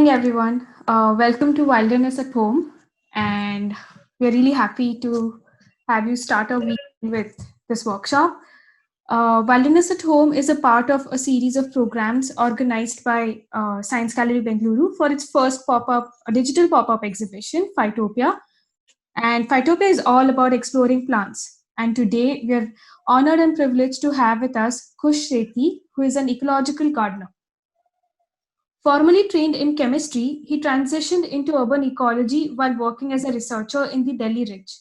everyone. Welcome to Wilderness at Home. And we're really happy to have you start our week with this workshop. Wilderness at Home is a part of a series of programs organized by Science Gallery Bengaluru for its first pop-up, a digital pop-up exhibition, Phytopia. And Phytopia is all about exploring plants. And today we're honored and privileged to have with us Kush Sethi, who is an ecological gardener. Formerly trained in chemistry, he transitioned into urban ecology while working as a researcher in the Delhi Ridge.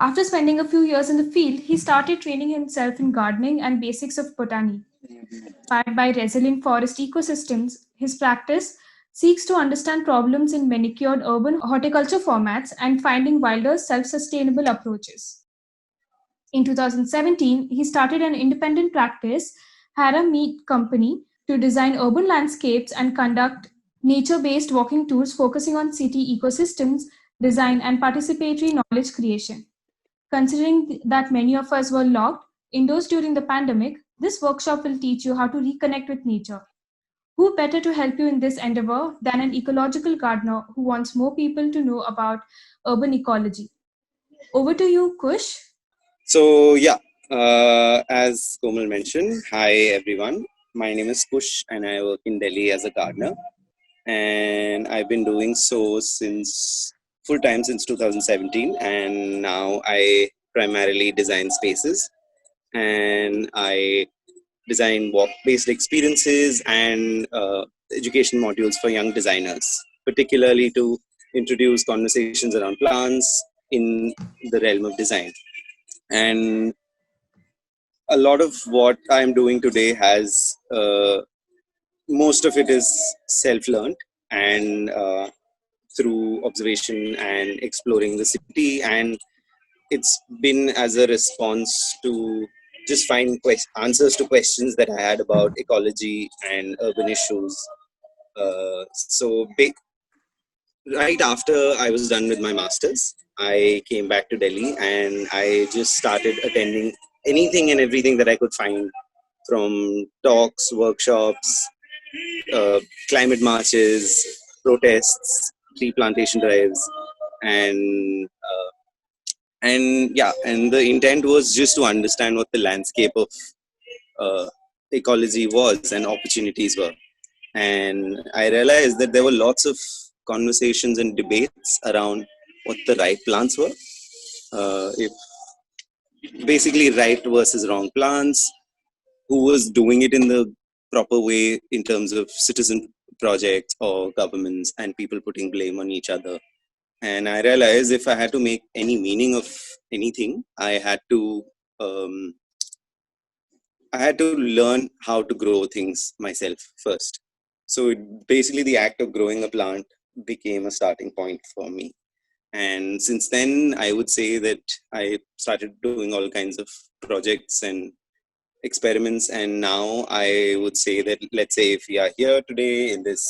After spending a few years in the field, he started training himself in gardening and basics of botany. Inspired by resilient forest ecosystems, his practice seeks to understand problems in manicured urban horticulture formats and finding wilder, self sustainable approaches. In 2017, he started an independent practice, Hara Meat Company, to design urban landscapes and conduct nature based walking tours focusing on city ecosystems, design, and participatory knowledge creation. Considering that many of us were locked indoors during the pandemic, this workshop will teach you how to reconnect with nature. Who better to help you in this endeavor than an ecological gardener who wants more people to know about urban ecology? Over to you, Kush. As Komal mentioned, hi everyone. My name is Kush and I work in Delhi as a gardener. And I've been doing so since full time since 2017. And now I primarily design spaces and I design walk based experiences and education modules for young designers, particularly to introduce conversations around plants in the realm of design. And a lot of what I'm doing today has most of it is self-learned and through observation and exploring the city, and it's been as a response to just find answers to questions that I had about ecology and urban issues. Right after I was done with my masters, I came back to Delhi and I just started attending anything and everything that I could find, from talks, workshops, uh, climate marches, protests, tree plantation drives, and and the intent was just to understand what the landscape of uh, ecology was and opportunities were. And I realized that there were lots of conversations and debates around what the right plants were. If basically right versus wrong plants, who was doing it in the proper way in terms of citizen projects or governments, and people putting blame on each other. And I realized if I had to make any meaning of anything, um, I had to learn how to grow things myself first. So basically, the act of growing a plant became a starting point for me. And since then, I would say that I started doing all kinds of projects and experiments. And now I would say that, let's say, if we are here today in this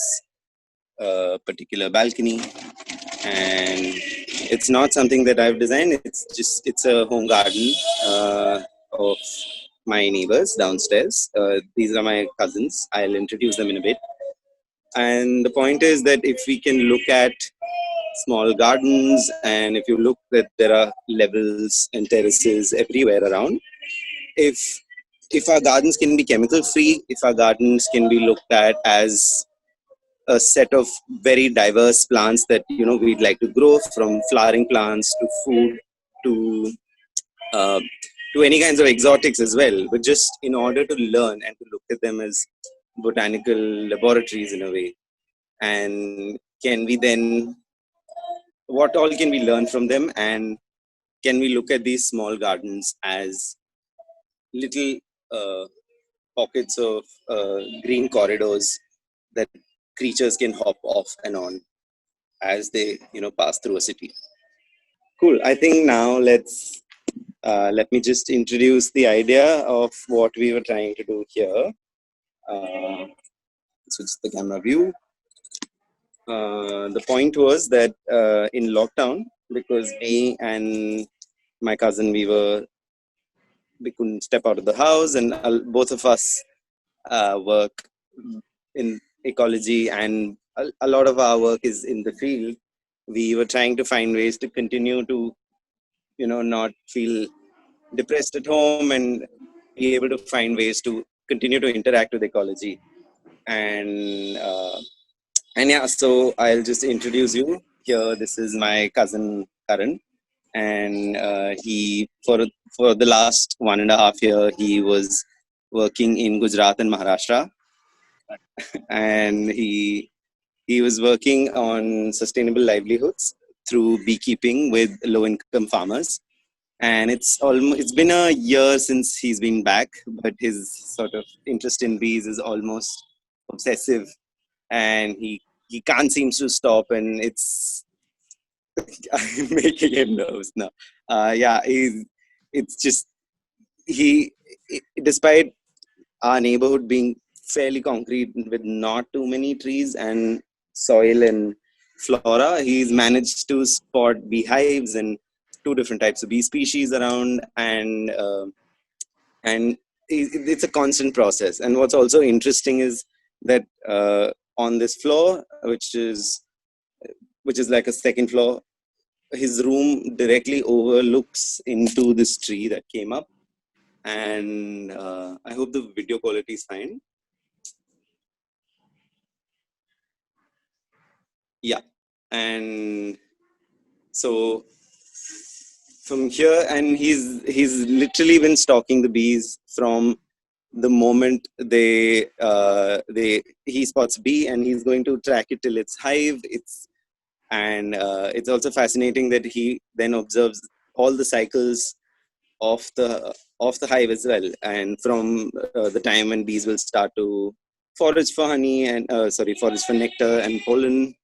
particular balcony, and it's not something that I've designed, it's a home garden of my neighbors downstairs. These are my cousins. I'll introduce them in a bit. And the point is that if we can look at small gardens, and if you look that there are levels and terraces everywhere around, if our gardens can be chemical free, if our gardens can be looked at as a set of very diverse plants that we'd like to grow, from flowering plants to food to uh, any kinds of exotics as well, but just in order to learn and to look at them as botanical laboratories in a way. And can we then, what all can we learn from them, and can we look at these small gardens as little pockets of green corridors that creatures can hop off and on as they pass through a city. Cool. I think now let me just introduce the idea of what we were trying to do here. Switch the camera view. The point was that in lockdown, because me and my cousin, we couldn't step out of the house, and both of us work in ecology and a lot of our work is in the field, we were trying to find ways to continue to, not feel depressed at home and be able to find ways to continue to interact with ecology. And yeah, so I'll just introduce you here. This is my cousin Karan, and he for the last 1.5 year he was working in Gujarat and Maharashtra, and he was working on sustainable livelihoods through beekeeping with low income farmers. And it's been a year since he's been back, but his sort of interest in bees is almost obsessive, and he can't seem to stop, and it's making him nervous now. Yeah, it's just he despite our neighborhood being fairly concrete with not too many trees and soil and flora, he's managed to spot beehives and two different types of bee species around, and it's a constant process. And what's also interesting is that on this floor, which is like a second floor, his room directly overlooks into this tree that came up. And I hope the video quality is fine. Yeah. And so from here, and he's literally been stalking the bees from the moment he spots bee, and he's going to track it till its hive. It's also fascinating that he then observes all the cycles of the hive as well, and from the time when bees will start to forage for honey and forage for nectar and pollen,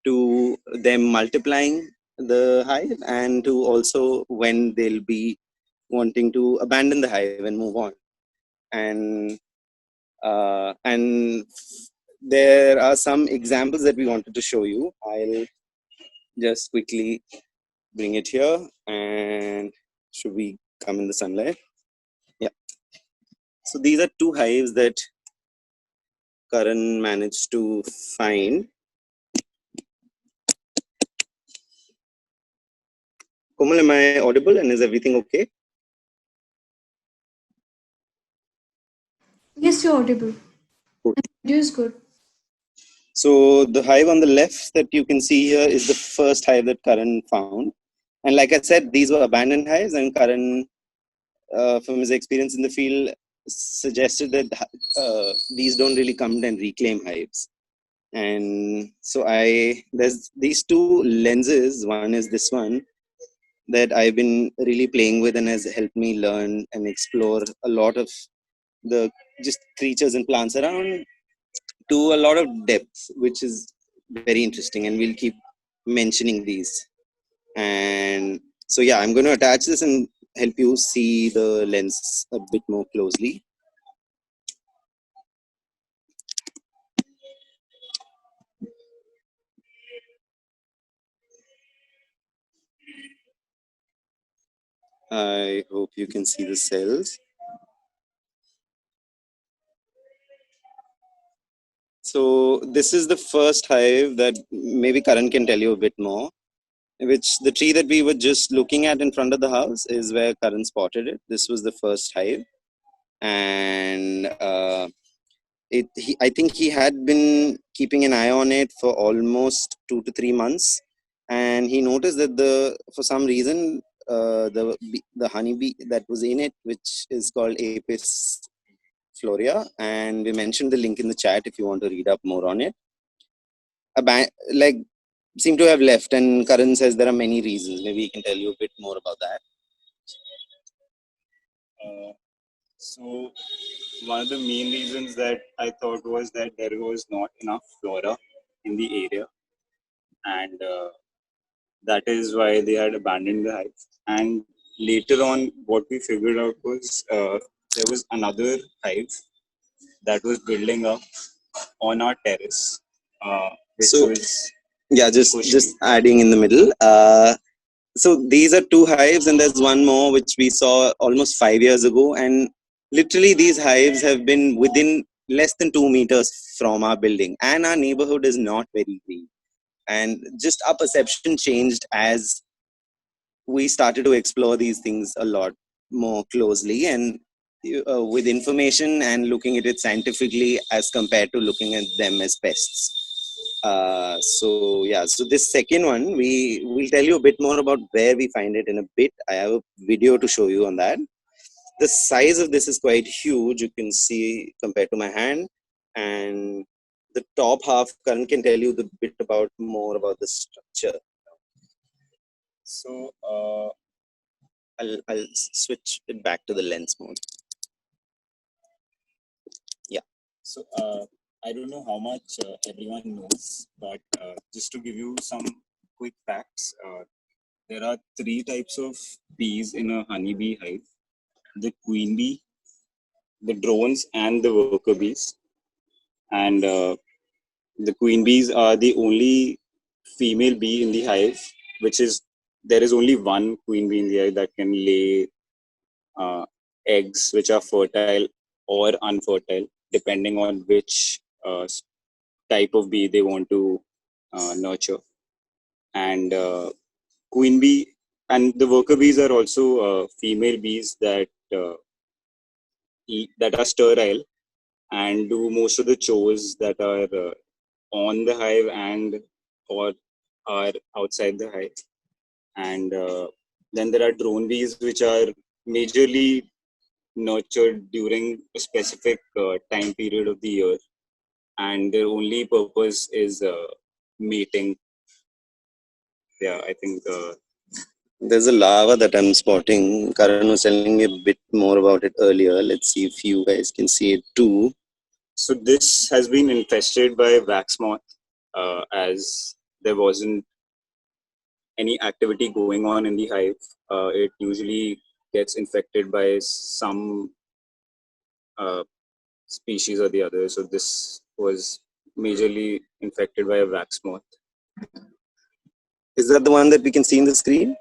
to them multiplying the hive, and to also when they'll be wanting to abandon the hive and move on. And there are some examples that we wanted to show you. I'll just quickly bring it here, and should we come in the sunlight? Yeah. So these are two hives that Karan managed to find. Komal, am I audible and is everything okay? Yes, you're audible. Cool. It is good. So the hive on the left that you can see here is the first hive that Karan found. And like I said, these were abandoned hives, and Karan, from his experience in the field, suggested that bees don't really come and reclaim hives. And so there's these two lenses. One is this one that I've been really playing with and has helped me learn and explore a lot of the just creatures and plants around to a lot of depth, which is very interesting. And we'll keep mentioning these. And so, yeah, I'm going to attach this and help you see the lens a bit more closely. I hope you can see the cells. So this is the first hive that maybe Karan can tell you a bit more, which the tree that we were just looking at in front of the house is where Karan spotted it. This was the first hive. And I think he had been keeping an eye on it for almost 2 to 3 months. And he noticed that for some reason, the honeybee that was in it, which is called Apis florea, and we mentioned the link in the chat if you want to read up more on it, like seem to have left. And Karan says there are many reasons. Maybe he can tell you a bit more about that. So one of the main reasons that I thought was that there was not enough flora in the area, and that is why they had abandoned the hive. And later on, what we figured out was there was another hive that was building up on our terrace, which So, was yeah, just adding in the middle. So these are two hives, and there's one more which we saw almost 5 years ago. And literally, these hives have been within less than 2 meters from our building, and our neighborhood is not very green. And just our perception changed as we started to explore these things a lot more closely, and with information and looking at it scientifically as compared to looking at them as pests. So yeah, so this second one, we will tell you a bit more about where we find it in a bit. I have a video to show you on that. The size of this is quite huge. You can see compared to my hand, and the top half, Karan can tell you the bit about more about the structure. So, I'll switch it back to the lens mode. Yeah. So, I don't know how much everyone knows, but just to give you some quick facts, there are 3 types of bees in a honeybee hive: the queen bee, the drones, and the worker bees. And the queen bees are the only female bee in the hive, which is, there is only one queen bee in the hive that can lay uh, eggs which are fertile or unfertile, depending on which type of bee they want to nurture. And queen bee and the worker bees are also female bees that are sterile and do most of the chores that are on the hive and or are outside the hive. And then there are drone bees, which are majorly nurtured during a specific time period of the year, and their only purpose is mating. Yeah, I think There's a lava that I'm spotting. Karan was telling me a bit more about it earlier. Let's see if you guys can see it too. so. This has been infested by wax moth, as there wasn't any activity going on in the hive. It usually gets infected by some uh, species or the other. So this was majorly infected by a wax moth. Is that the one that we can see in the screen?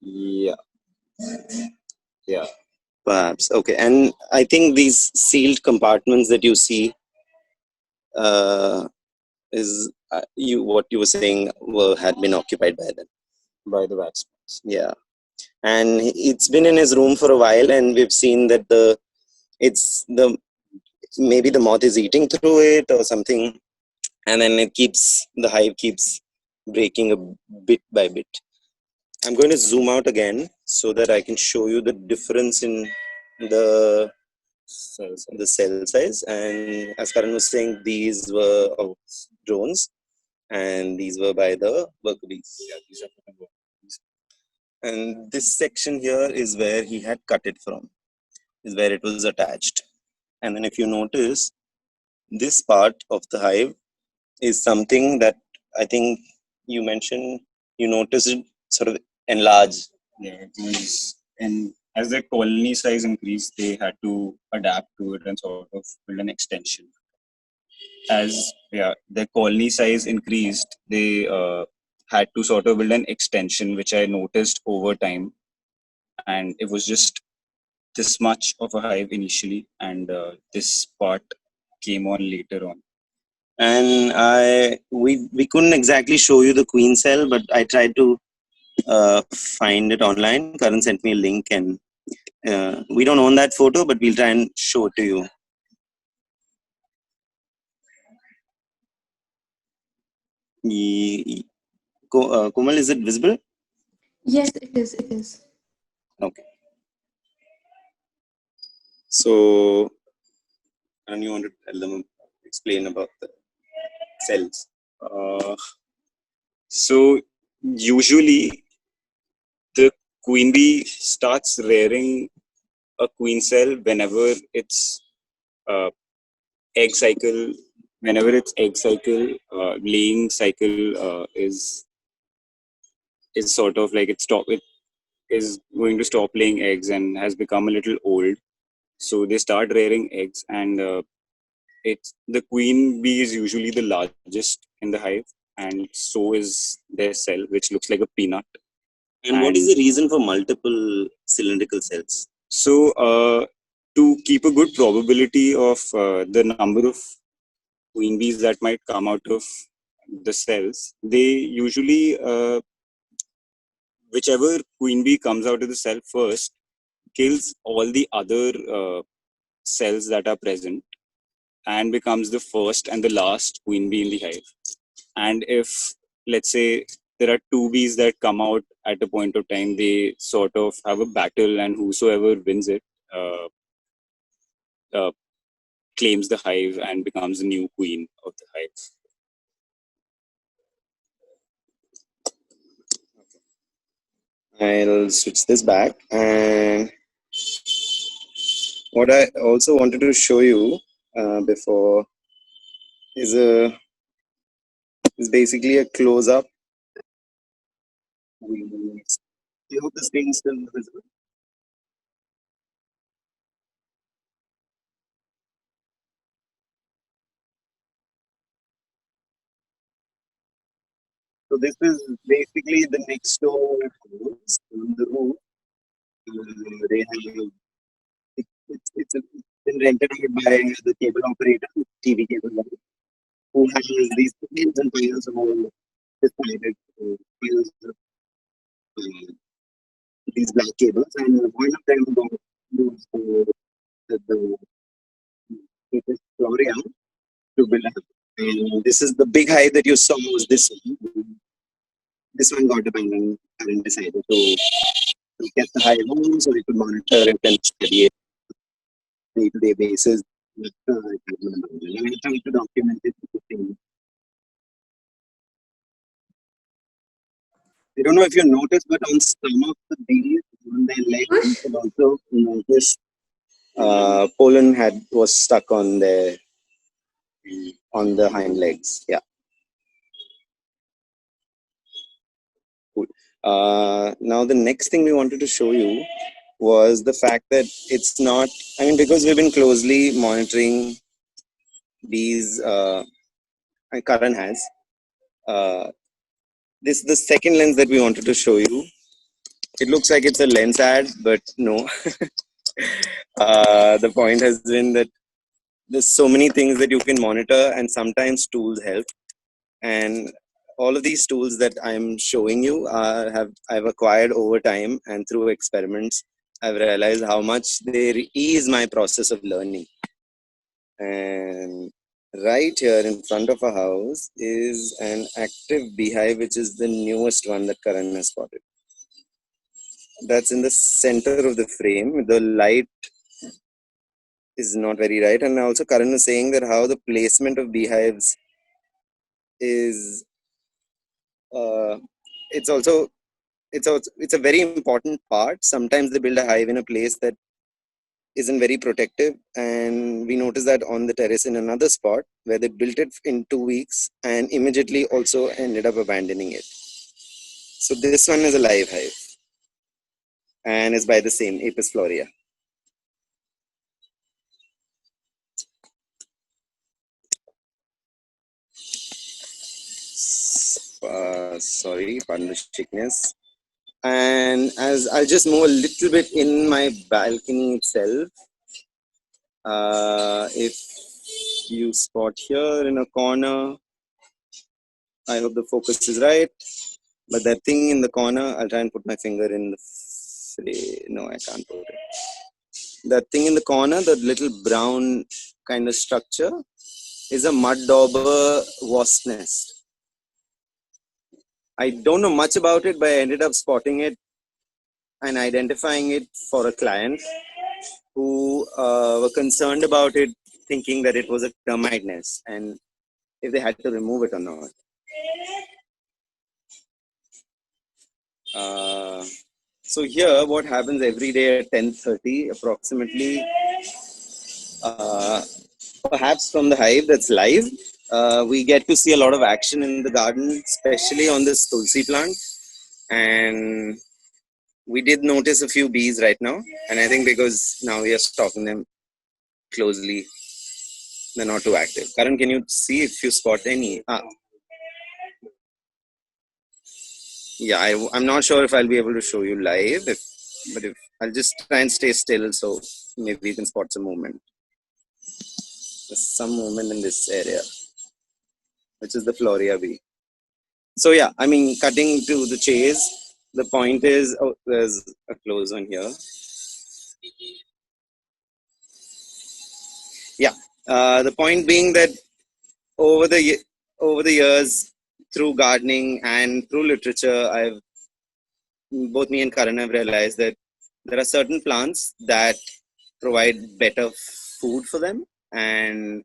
Yeah, yeah. Perhaps. Okay. And I think these sealed compartments that you see is you what you were saying had been occupied by them. By the wax moths. Yeah. And it's been in his room for a while, and we've seen that it's the maybe the moth is eating through it or something, and then the hive keeps breaking a bit by bit. I'm going to zoom out again so that I can show you the difference in the cell size. And as Karan was saying, these were of drones, and these were by the worker bees. Yeah, these are for the worker bees. And this section here is where he had cut it from, is where it was attached. And then if you notice, this part of the hive is something that I think you mentioned, you noticed it sort of enlarge. Yeah, it was, and as their colony size increased, they had to adapt to it and sort of build an extension. As their colony size increased, they had to sort of build an extension, which I noticed over time. And it was just this much of a hive initially, and this part came on later on. And we couldn't exactly show you the queen cell, but I tried to find it online. Karan sent me a link, and we don't own that photo, but we'll try and show it to you. Komal, is it visible? Yes, it is. It is. Okay. So, and you want to tell them, explain about the cells? So usually the queen bee starts rearing a queen cell whenever its uh, egg cycle, laying cycle is sort of like it is going to stop laying eggs and has become a little old. So they start rearing eggs, and it's the queen bee is usually the largest in the hive, and so is their cell, which looks like a peanut. And what is the reason for multiple cylindrical cells? So to keep a good probability of the number of queen bees that might come out of the cells, they usually, whichever queen bee comes out of the cell first, kills all the other cells that are present and becomes the first and the last queen bee in the hive. And if, let's say, there are two bees that come out at a point of time, they sort of have a battle, and whosoever wins it uh, uh, claims the hive and becomes the new queen of the hive. I'll switch this back. And what I also wanted to show you before is basically a close up. I hope the screen is still visible. So this is basically the next door house on the roof. They have it's been rented out by the cable operator, TV cable operator, who has these piles and piles of all decided piles of these black cables, and one of them got used for the Victoria to build up. And this is the big hive that you saw was this one. This one got abandoned and decided to get the hive home so we could monitor it and study it day-to-day basis. And I try to document it. I don't know if you noticed, but on some of the bees, on their legs, you could also notice pollen was stuck on the hind legs. Yeah. Cool. Now the next thing we wanted to show you was the fact that it's not. I mean, because we've been closely monitoring bees. Karan has. This is the second lens that we wanted to show you. It looks like it's a lens ad, but no. The point has been that there's so many things that you can monitor, and sometimes tools help. And all of these tools that I'm showing you I've acquired over time, and through experiments, I've realized how much they ease my process of learning. And right here in front of a house is an active beehive, which is the newest one that Karan has spotted. That's in the center of the frame. The light is not very right. And also Karan is saying that how the placement of beehives is, it's a very important part. Sometimes they build a hive in a place that isn't very protective, and we noticed that on the terrace in another spot where they built it in 2 weeks and immediately also ended up abandoning it. So this one is a live hive and is by the same Apis florea. Sorry, pardon the shakiness. And as I'll just move a little bit in my balcony itself, if you spot here in a corner, I hope the focus is right, but that thing in the corner, I'll try and put my finger in the no, I can't put it. That thing in the corner, the little brown kind of structure, is a mud dauber wasp nest. I don't know much about it, but I ended up spotting it and identifying it for a client who were concerned about it, thinking that it was a termite nest and if they had to remove it or not. So here, what happens every day at 10:30 approximately, perhaps from the hive that's live, we get to see a lot of action in the garden, especially on this tulsi plant. And we did notice a few bees right now, and I think because now we are stalking them closely, they're not too active. Karan, can you see if you spot any? Yeah, I'm not sure if I'll be able to show you live, but if I'll just try and stay still so maybe you can spot some movement. There's some movement in this area, which is the Floria bee. So yeah, I mean, cutting to the chase, the point is, oh, there's a close one here. Yeah, the point being that over the years, through gardening and through literature, both me and Karan have realized that there are certain plants that provide better food for them, and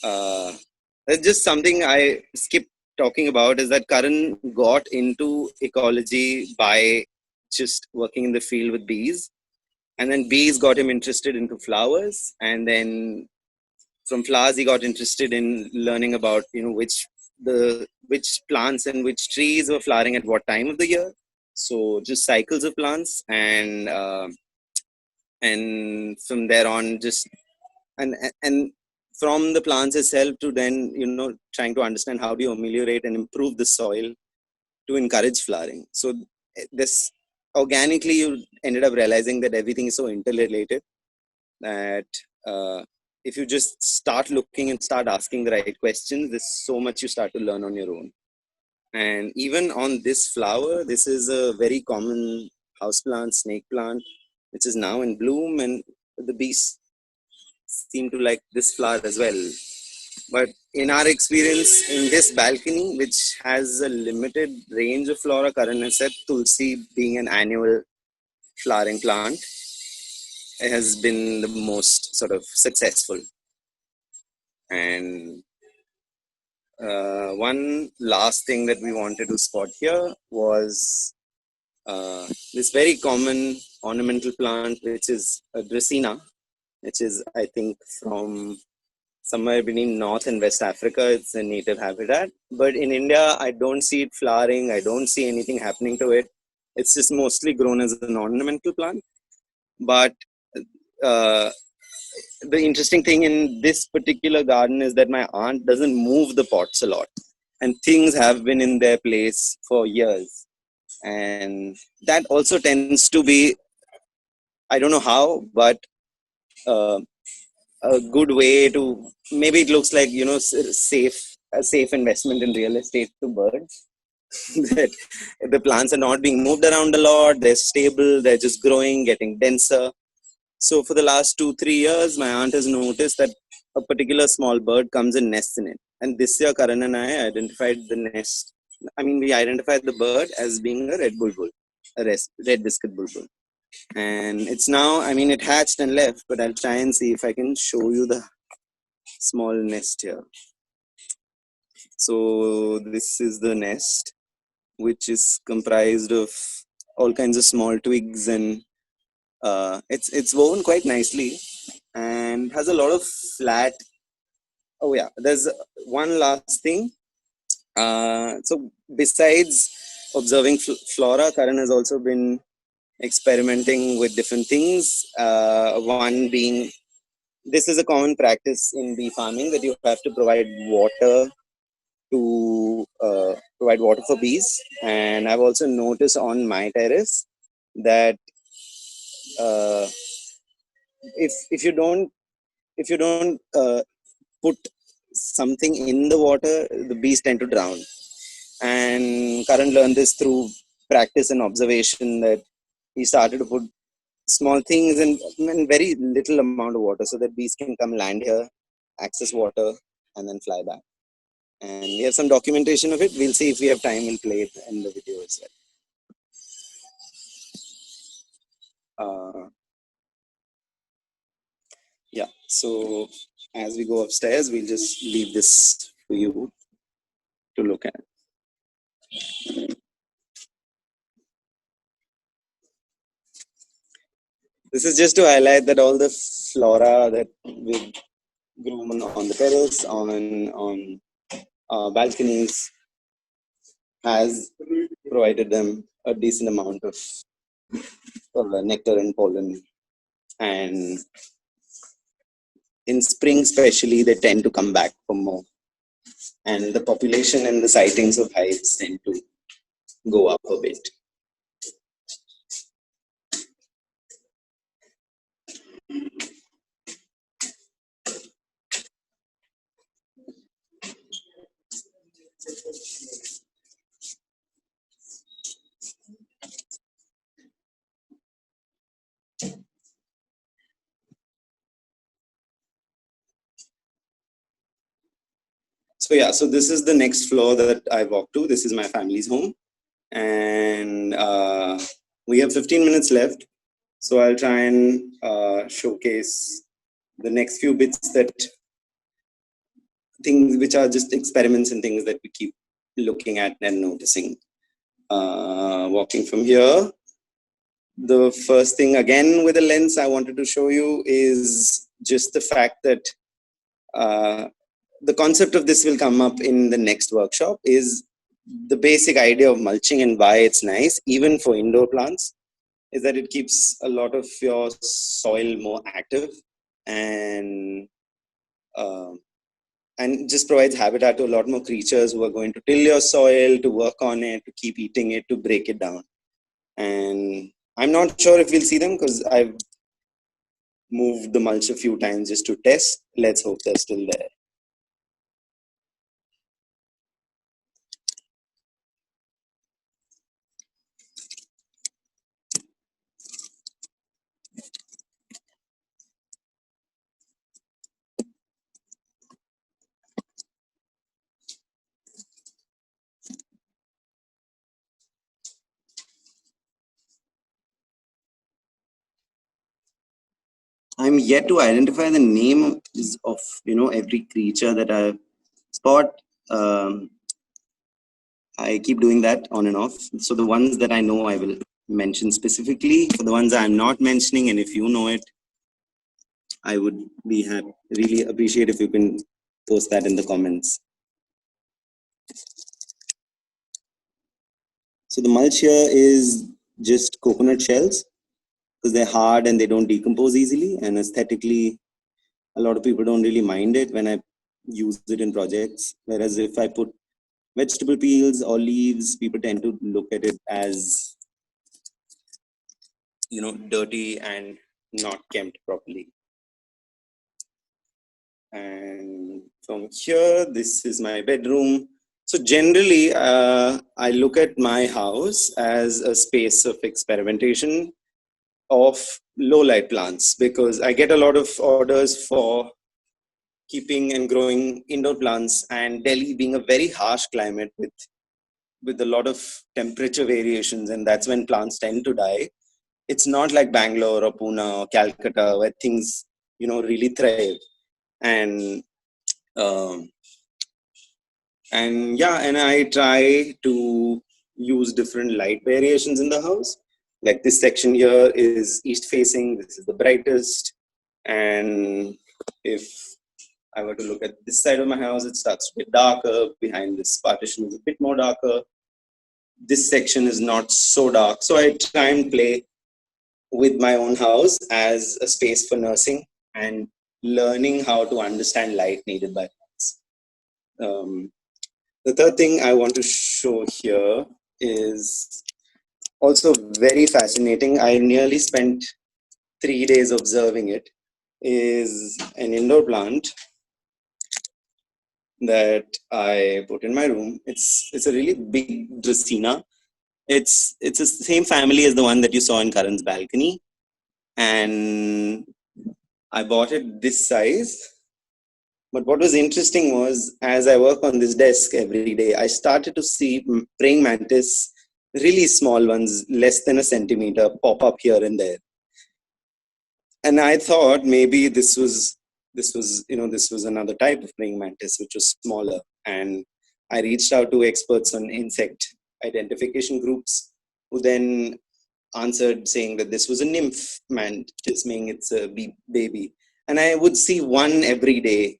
that's just something I skipped talking about, is that Karan got into ecology by just working in the field with bees, and then bees got him interested into flowers, and then from flowers he got interested in learning about which plants and which trees were flowering at what time of the year. So just cycles of plants, and from there on, just and from the plants itself to then trying to understand how do you ameliorate and improve the soil to encourage flowering. So this organically you ended up realizing that everything is so interrelated that if you just start looking and start asking the right questions, there's so much you start to learn on your own. And even on this flower, this is a very common houseplant, snake plant, which is now in bloom, and the bees seem to like this flower as well. But in our experience in this balcony, which has a limited range of flora, Karan has said Tulsi being an annual flowering plant has been the most sort of successful. And one last thing that we wanted to spot here was this very common ornamental plant, which is a Dracaena, which is, I think, from somewhere between North and West Africa. It's a native habitat. But in India, I don't see it flowering. I don't see anything happening to it. It's just mostly grown as an ornamental plant. But uh, the interesting thing in this particular garden is that my aunt doesn't move the pots a lot, and things have been in their place for years. And that also tends to be, I don't know how, but uh, a good way to, maybe it looks like a safe investment in real estate to birds. That the plants are not being moved around a lot, they're stable, they're just growing, getting denser. So for the last 2-3 years, my aunt has noticed that a particular small bird comes and nests in it. And this year, Karan and I identified the nest. I mean, we identified the bird as being a red bulbul, red biscuit bulbul. And it's now, I mean, it hatched and left, but I'll try and see if I can show you the small nest here. So this is the nest, which is comprised of all kinds of small twigs, and it's woven quite nicely and has a lot of flat. Oh yeah, there's one last thing. So besides observing flora, Karan has also been experimenting with different things. One being, this is a common practice in bee farming, that you have to provide water for bees. And I've also noticed on my terrace that uh, if you don't put something in the water, the bees tend to drown. And Karan learned this through practice and observation, that he started to put small things in very little amount of water, so that bees can come land here, access water, and then fly back. And we have some documentation of it. We'll see if we have time, we'll play it in the video as well. Yeah, so as we go upstairs, we'll just leave this for you to look at. This is just to highlight that all the flora that we've grown on the terrace, on balconies, has provided them a decent amount of nectar and pollen. And in spring especially, they tend to come back for more. And the population and the sightings of hives tend to go up a bit. So yeah, so this is the next floor that I walked to. This is my family's home, and we have 15 minutes left. So I'll try and showcase the next few bits, that things which are just experiments and things that we keep looking at and noticing. Walking from here, the first thing again with a lens I wanted to show you is just the fact that the concept of this will come up in the next workshop, is the basic idea of mulching and why it's nice, even for indoor plants, is that it keeps a lot of your soil more active, and uh, and just provides habitat to a lot more creatures who are going to till your soil, to work on it, to keep eating it, to break it down. And I'm not sure if we'll see them because I've moved the mulch a few times just to test. Let's hope they're still there. I'm yet to identify the name of every creature that I spot. I keep doing that on and off. So the ones that I know, I will mention specifically. For the ones I'm not mentioning, and if you know it, I would be happy, really appreciate if you can post that in the comments. So the mulch here is just coconut shells, because they're hard and they don't decompose easily, and aesthetically a lot of people don't really mind it when I use it in projects, whereas if I put vegetable peels or leaves, people tend to look at it as dirty and not kempt properly. And from here, this is my bedroom. So generally I look at my house as a space of experimentation of low light plants, because I get a lot of orders for keeping and growing indoor plants, and Delhi being a very harsh climate with a lot of temperature variations, and that's when plants tend to die. It's not like Bangalore or Pune or Calcutta where things really thrive. And um, and I try to use different light variations in the house. Like this section here is east facing, this is the brightest, and if I were to look at this side of my house, it starts to get darker. Behind this partition is a bit more darker. This section is not so dark. So I try and play with my own house as a space for nursing and learning how to understand light needed by plants. The third thing I want to show here is also very fascinating. I nearly spent 3 days observing it. Is an indoor plant that I put in my room. It's a really big Dracaena. It's the same family as the one that you saw in Karan's balcony, and I bought it this size. But what was interesting was, as I work on this desk every day, I started to see praying mantis, really small ones, less than a centimeter, pop up here and there. And I thought maybe this was another type of praying mantis, which was smaller. And I reached out to experts on insect identification groups, who then answered saying that this was a nymph mantis, meaning it's a baby. And I would see one every day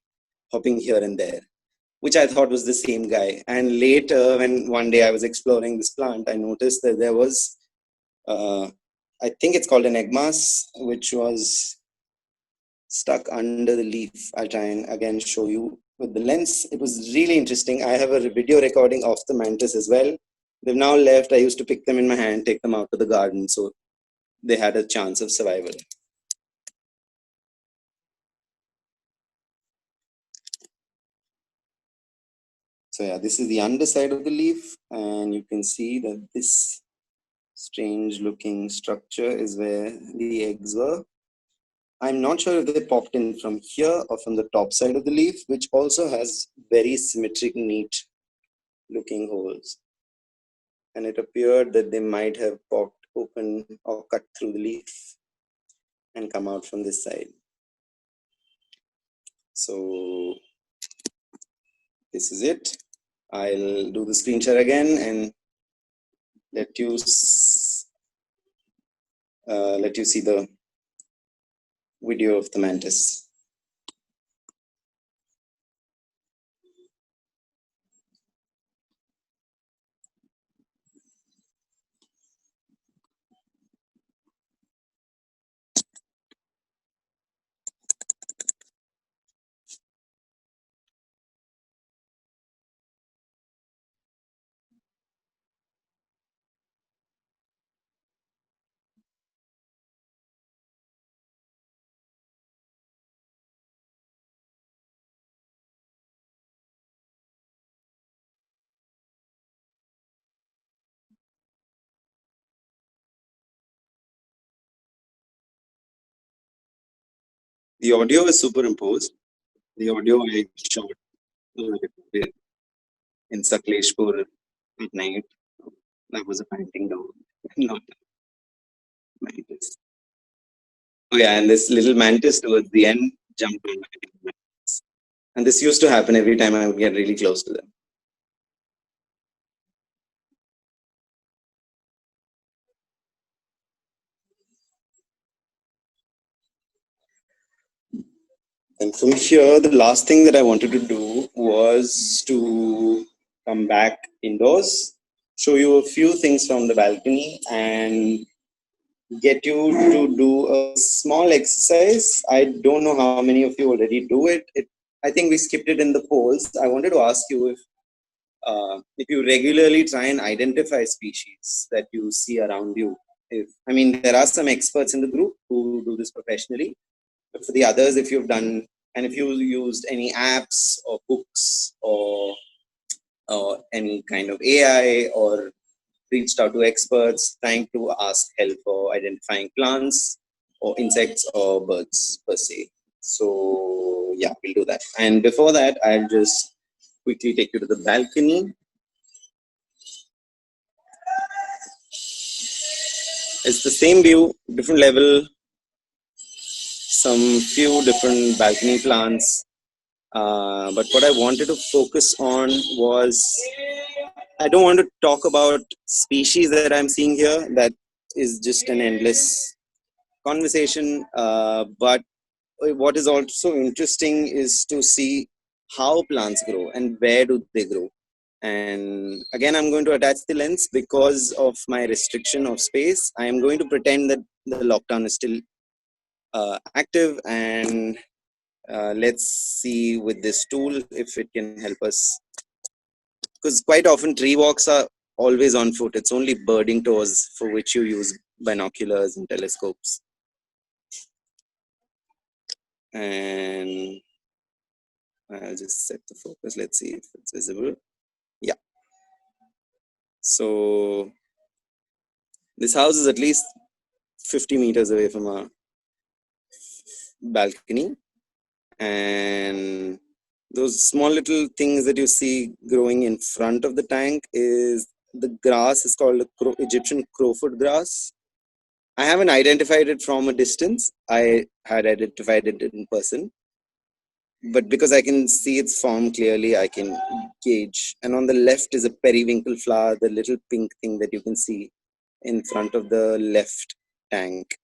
hopping here and there, which I thought was the same guy. And later, when one day I was exploring this plant, I noticed that there was, I think it's called an egg mass, which was stuck under the leaf. I'll try and again show you with the lens. It was really interesting. I have a video recording of the mantis as well. They've now left. I used to pick them in my hand, take them out to the garden, so they had a chance of survival. So yeah, this is the underside of the leaf, and you can see that this strange looking structure is where the eggs were. I'm not sure if they popped in from here or from the top side of the leaf, which also has very symmetric, neat looking holes. And it appeared that they might have popped open or cut through the leaf and come out from this side. So this is it. I'll do the screen share again and let you see the video of the mantis. The audio is superimposed. The audio I shot in Sakleshpur at night. That was a painting dog, not a mantis. Oh yeah, and this little mantis towards the end jumped on my mantis. And this used to happen every time I would get really close to them. And from here, the last thing that I wanted to do was to come back indoors, show you a few things from the balcony, and get you to do a small exercise. I don't know how many of you already do it. I think we skipped it in the polls. I wanted to ask you if you regularly try and identify species that you see around you. I mean, there are some experts in the group who do this professionally, but for the others, if you've done, and if you used any apps or books or any kind of AI or reached out to experts trying to ask help for identifying plants or insects or birds per se. So yeah, we'll do that. And before that, I'll just quickly take you to the balcony. It's the same view, different level, some few different balcony plants. But what I wanted to focus on was, I don't want to talk about species that I'm seeing here. That is just an endless conversation. But what is also interesting is to see how plants grow and where do they grow. And again, I'm going to attach the lens because of my restriction of space. I am going to pretend that the lockdown is still active, and let's see with this tool if it can help us. Because quite often tree walks are always on foot. It's only birding tours for which you use binoculars and telescopes. And I'll just set the focus. Let's see if it's visible. Yeah. So this house is at least 50 meters away from our balcony. And those small little things that you see growing in front of the tank is the grass is called Egyptian crowfoot grass. I haven't identified it from a distance. I had identified it in person. But because I can see its form clearly, I can gauge. And on the left is a periwinkle flower, the little pink thing that you can see in front of the left tank.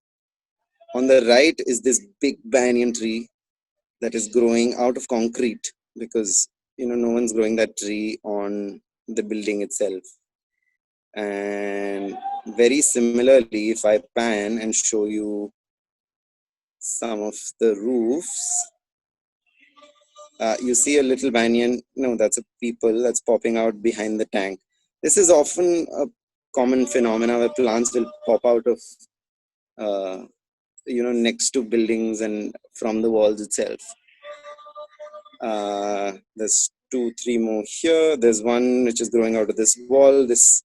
On the right is this big banyan tree that is growing out of concrete because no one's growing that tree on the building itself. And very similarly, if I pan and show you some of the roofs, you see a little banyan. No, that's a peepal that's popping out behind the tank. This is often a common phenomena where plants will pop out of next to buildings and from the walls itself. There's 2, 3 more here. There's one which is growing out of this wall, this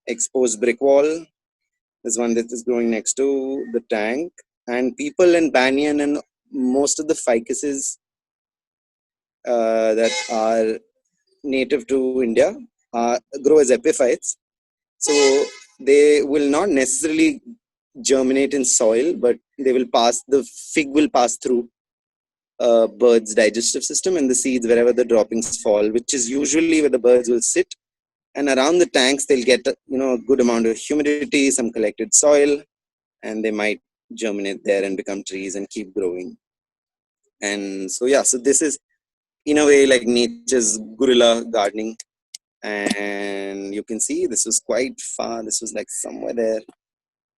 exposed brick wall. There's one that is growing next to the tank. And people in banyan and most of the ficuses that are native to India grow as epiphytes. So they will not necessarily germinate in soil, but the fig will pass through a bird's digestive system and the seeds wherever the droppings fall, which is usually where the birds will sit. And around the tanks, they'll get a good amount of humidity, some collected soil, and they might germinate there and become trees and keep growing. And so yeah, so this is in a way like nature's guerrilla gardening. And you can see this was quite far. This was like somewhere there.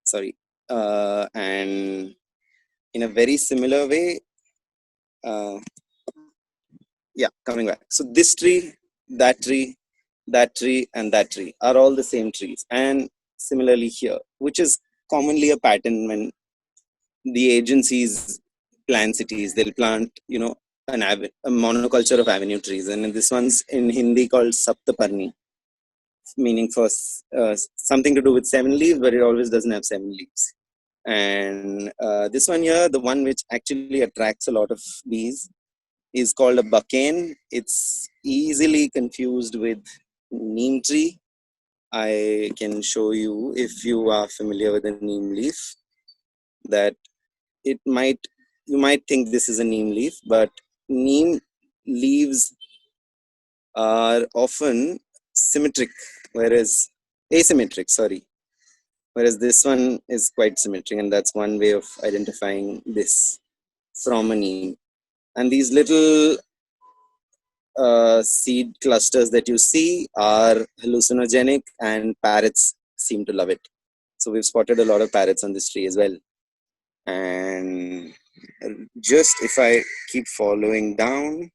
Sorry. And in a very similar way, coming back. So this tree, that tree, that tree, and that tree are all the same trees. And similarly here, which is commonly a pattern when the agencies plan cities, they'll plant, a monoculture of avenue trees. And this one's in Hindi called Saptaparni, meaning for something to do with 7 leaves, but it always doesn't have 7 leaves. And this one here, the one which actually attracts a lot of bees, is called a bucane. It's easily confused with neem tree. I can show you, if you are familiar with a neem leaf, that you might think this is a neem leaf, but neem leaves are often asymmetric, whereas this one is quite symmetric, and that's one way of identifying this from a neem. And these little seed clusters that you see are hallucinogenic, and parrots seem to love it. So we've spotted a lot of parrots on this tree as well. And just if I keep following down,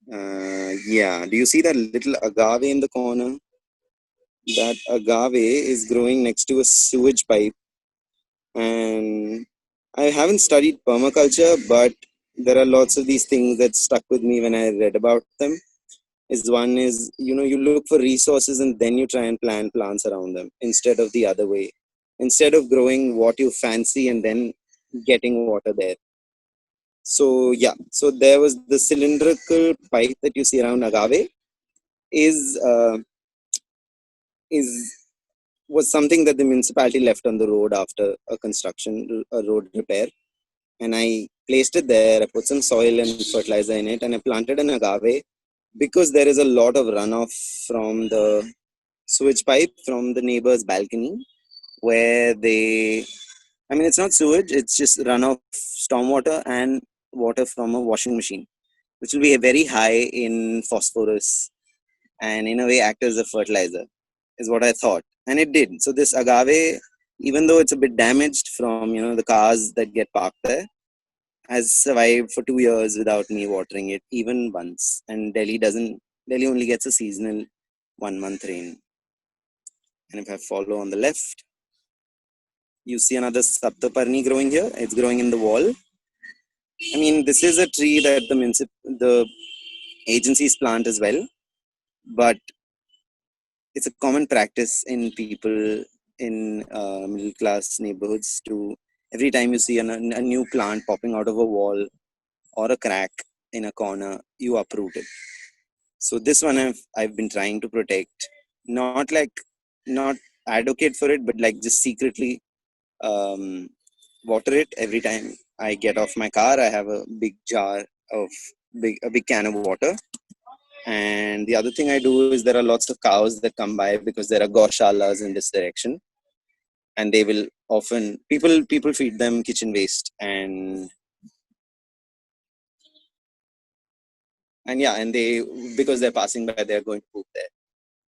do you see that little agave in the corner? That agave is growing next to a sewage pipe. And I haven't studied permaculture, but there are lots of these things that stuck with me when I read about them. One is, you look for resources and then you try and plant plants around them instead of the other way. Instead of growing what you fancy and then getting water there. So yeah, so there was the cylindrical pipe that you see around agave is was something that the municipality left on the road after a road repair. And I placed it there. I put some soil and fertilizer in it, and I planted an agave because there is a lot of runoff from the sewage pipe from the neighbor's balcony, where it's not sewage, it's just runoff stormwater and water from a washing machine, which will be very high in phosphorus and in a way act as a fertilizer, is what I thought. And it did. So this agave, even though it's a bit damaged from, the cars that get parked there, has survived for 2 years without me watering it even once. And Delhi only gets a seasonal 1-month rain. And if I follow on the left, you see another Saptaparni growing here. It's growing in the wall. This is a tree that the agencies plant as well, but it's a common practice in people in middle class neighborhoods to, every time you see a new plant popping out of a wall or a crack in a corner, you uproot it. So this one I've been trying to protect, not advocate for it, but just secretly water it every time I get off my car. I have a big jar of a big can of water. And the other thing I do is, there are lots of cows that come by because there are gaushalas in this direction, and they will often people feed them kitchen waste, and they, because they're passing by, they're going to poop there.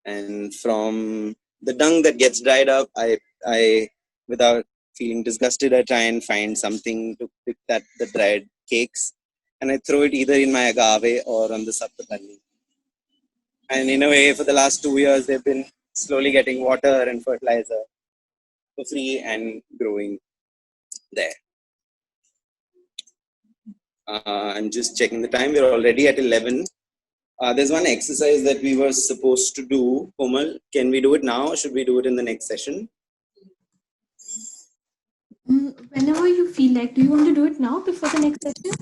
And from the dung that gets dried up, I without feeling disgusted, I try and find something to pick the dried cakes, and I throw it either in my agave or on the saptaparni. And in a way, for the last 2 years, they've been slowly getting water and fertilizer for free and growing there. I'm just checking the time. We're already at 11. There's one exercise that we were supposed to do. Komal, can we do it now or should we do it in the next session? Whenever you feel like, do you want to do it now before the next session?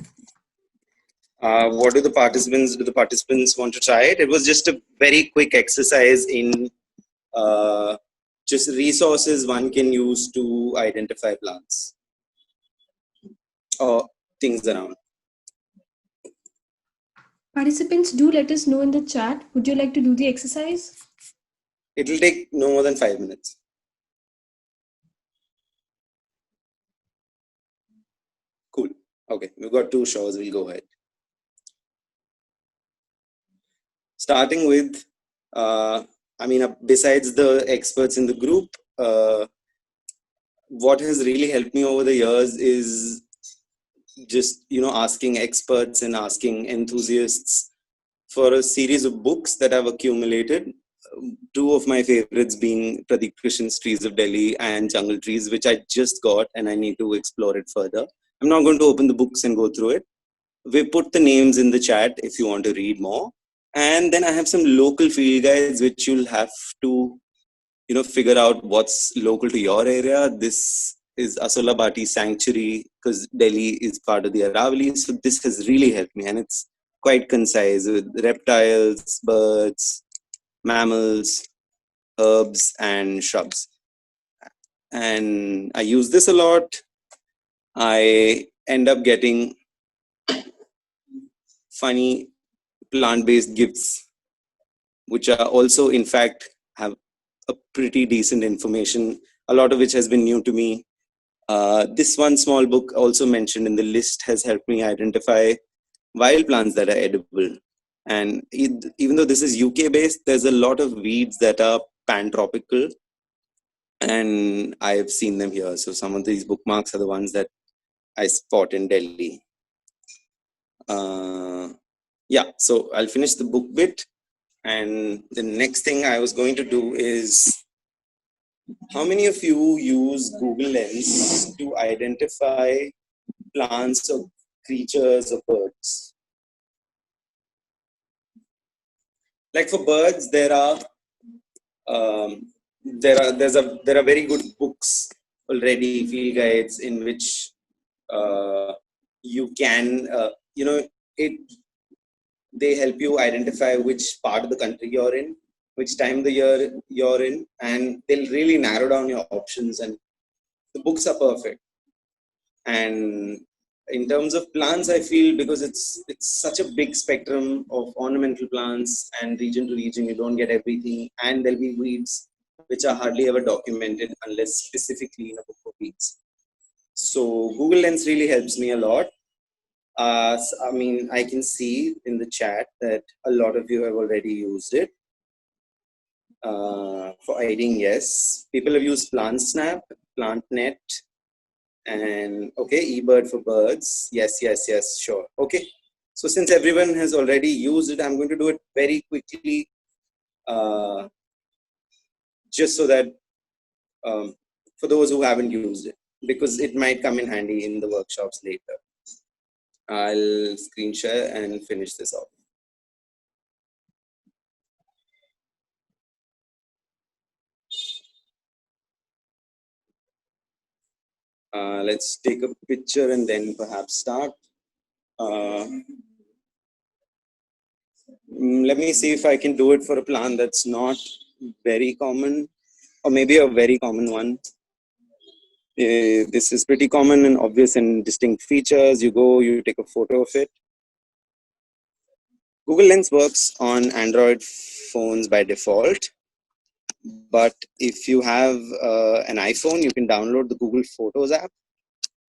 What do the participants want to try it? It was just a very quick exercise in just resources one can use to identify plants or things around. Participants, do let us know in the chat. Would you like to do the exercise? It will take no more than 5 minutes. Cool. Okay, we've got 2 shows. We'll go ahead. Starting with, besides the experts in the group, what has really helped me over the years is just, asking experts and asking enthusiasts for a series of books that I've accumulated. 2 of my favorites being Pradeep Krishan's Trees of Delhi and Jungle Trees, which I just got and I need to explore it further. I'm not going to open the books and go through it. We put the names in the chat if you want to read more. And then I have some local field guides which you'll have to, figure out what's local to your area. This is Asolabati Sanctuary because Delhi is part of the Aravalli. So this has really helped me and it's quite concise with reptiles, birds, mammals, herbs and shrubs. And I use this a lot. I end up getting funny plant-based gifts, which are also, in fact, have a pretty decent information, a lot of which has been new to me. This one small book also mentioned in the list has helped me identify wild plants that are edible. And even though this is UK based, there's a lot of weeds that are pantropical and I've seen them here. So some of these bookmarks are the ones that I spot in Delhi. So I'll finish the book bit. And the next thing I was going to do is, how many of you use Google Lens to identify plants or creatures or birds? Like for birds, there are very good books already, field guides in which you can they help you identify which part of the country you're in, which time of the year you're in, and they'll really narrow down your options, and the books are perfect. And in terms of plants, I feel because it's such a big spectrum of ornamental plants, and region to region you don't get everything, and there'll be weeds which are hardly ever documented unless specifically in a book of weeds. So Google Lens really helps me a lot. I can see in the chat that a lot of you have already used it. For IDing, yes. People have used PlantSnap, PlantNet, and okay, eBird for birds. Yes, sure. Okay. So since everyone has already used it, I'm going to do it very quickly, just so that for those who haven't used it, because it might come in handy in the workshops later. I'll screen share and finish this off. Let's take a picture and then perhaps start. Let me see if I can do it for a plant that's not very common, or maybe a very common one. This is pretty common and obvious and distinct features. You go, you take a photo of it. Google Lens works on Android phones by default, but if you have an iPhone, you can download the Google Photos app,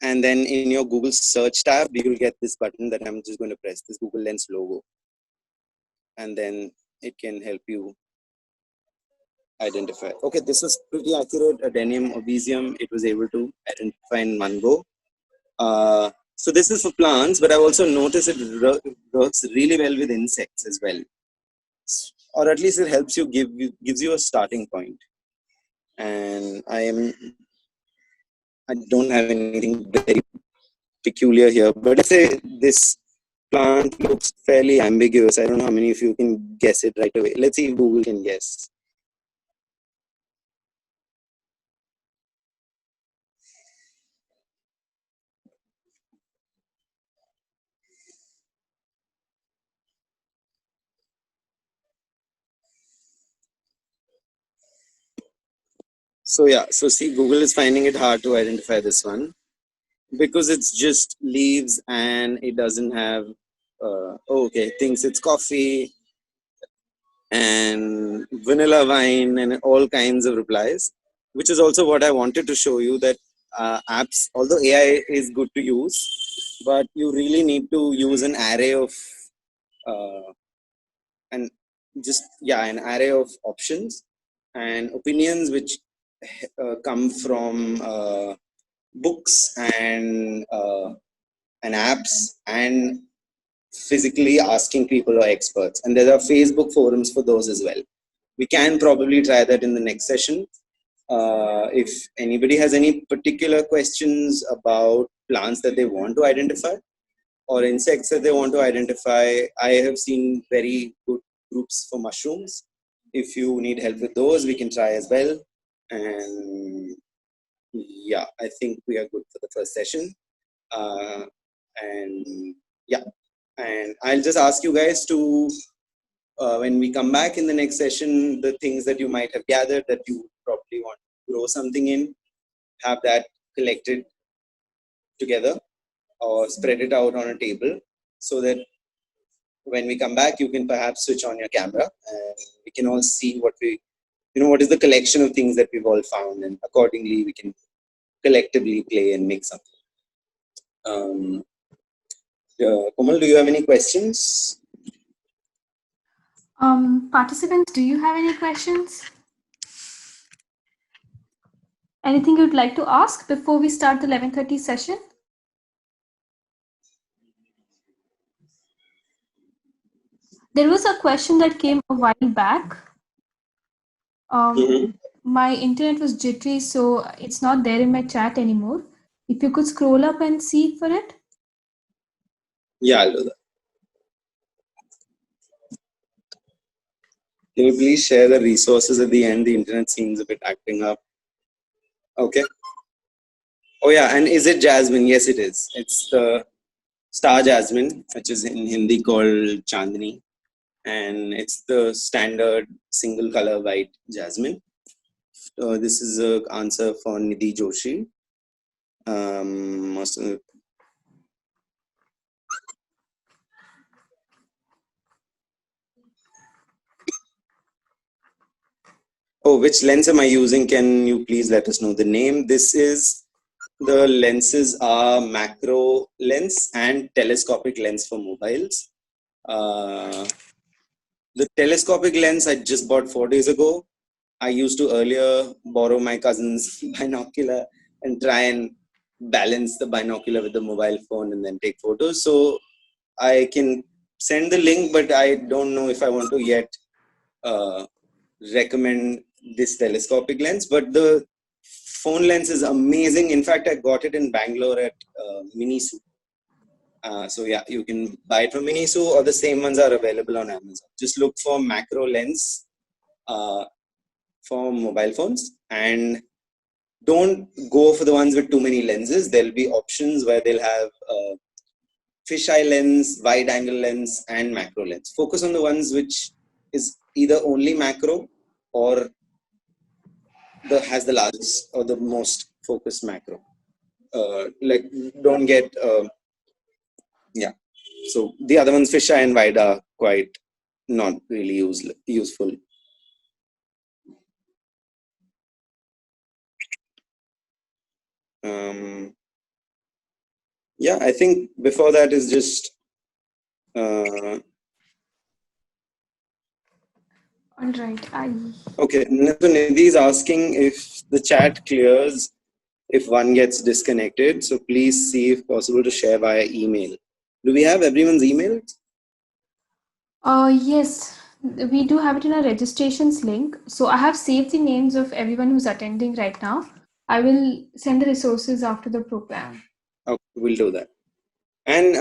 and then in your Google search tab, you'll get this button that I'm just going to press, this Google Lens logo, and then it can help you identify. Okay, this was pretty accurate. Adenium obesium, it was able to identify in one go. So this is for plants, but I've also noticed it works really well with insects as well, or at least it helps you gives you a starting point. And I don't have anything very peculiar here, but let's say this plant looks fairly ambiguous. I don't know how many of you can guess it right away. Let's see if Google can guess. So yeah, so see, Google is finding it hard to identify this one because it's just leaves and it doesn't have. Okay, thinks it's coffee and vanilla wine and all kinds of replies, which is also what I wanted to show you that apps, although AI is good to use, but you really need to use an array of uh, and an array of options and opinions which come from books and apps and physically asking people or experts, and there are Facebook forums for those as well. We can probably try that in the next session. If anybody has any particular questions about plants that they want to identify or insects that they want to identify, I have seen very good groups for mushrooms. If you need help with those, we can try as well. And yeah, I think we are good for the first session. And yeah, and I'll just ask you guys to, when we come back in the next session, the things that you might have gathered that you probably want to grow something in, have that collected together or spread it out on a table so that when we come back, you can perhaps switch on your camera and we can all see what what is the collection of things that we've all found, and accordingly we can collectively play and make something. Komal, do you have any questions? Participants, do you have any questions? Anything you'd like to ask before we start the 11:30 session? There was a question that came a while back. My internet was jittery, so it's not there in my chat anymore. If you could scroll up and see for it. Yeah, I'll do that. Can you please share the resources at the end? The internet seems a bit acting up. Okay. Oh yeah, and is it jasmine? Yes, it is. It's the star jasmine, which is in Hindi called Chandni, and it's the standard single color white jasmine. This is an answer for Nidhi Joshi. Oh, which lens am I using? Can you please let us know the name? This is, the lenses are macro lens and telescopic lens for mobiles. The telescopic lens I just bought 4 days ago. I used to earlier borrow my cousin's binocular and try and balance the binocular with the mobile phone and then take photos. So I can send the link, but I don't know if I want to yet recommend this telescopic lens. But the phone lens is amazing. In fact, I got it in Bangalore at Miniso. So yeah, you can buy it from Miniso, or the same ones are available on Amazon. Just look for macro lens for mobile phones, and don't go for the ones with too many lenses. There'll be options where they'll have fisheye lens, wide angle lens, and macro lens. Focus on the ones which is either only macro or has the largest or the most focused macro. Like, don't get so the other ones, fisheye and wide, are quite not really useful. Yeah, I think before that is just All right. okay. So Nidhi is asking if the chat clears if one gets disconnected. So please see if possible to share via email. Do we have everyone's email? Yes, we do have it in our registrations link. So I have saved the names of everyone who's attending right now. I will send the resources after the program. Okay, we'll do that. And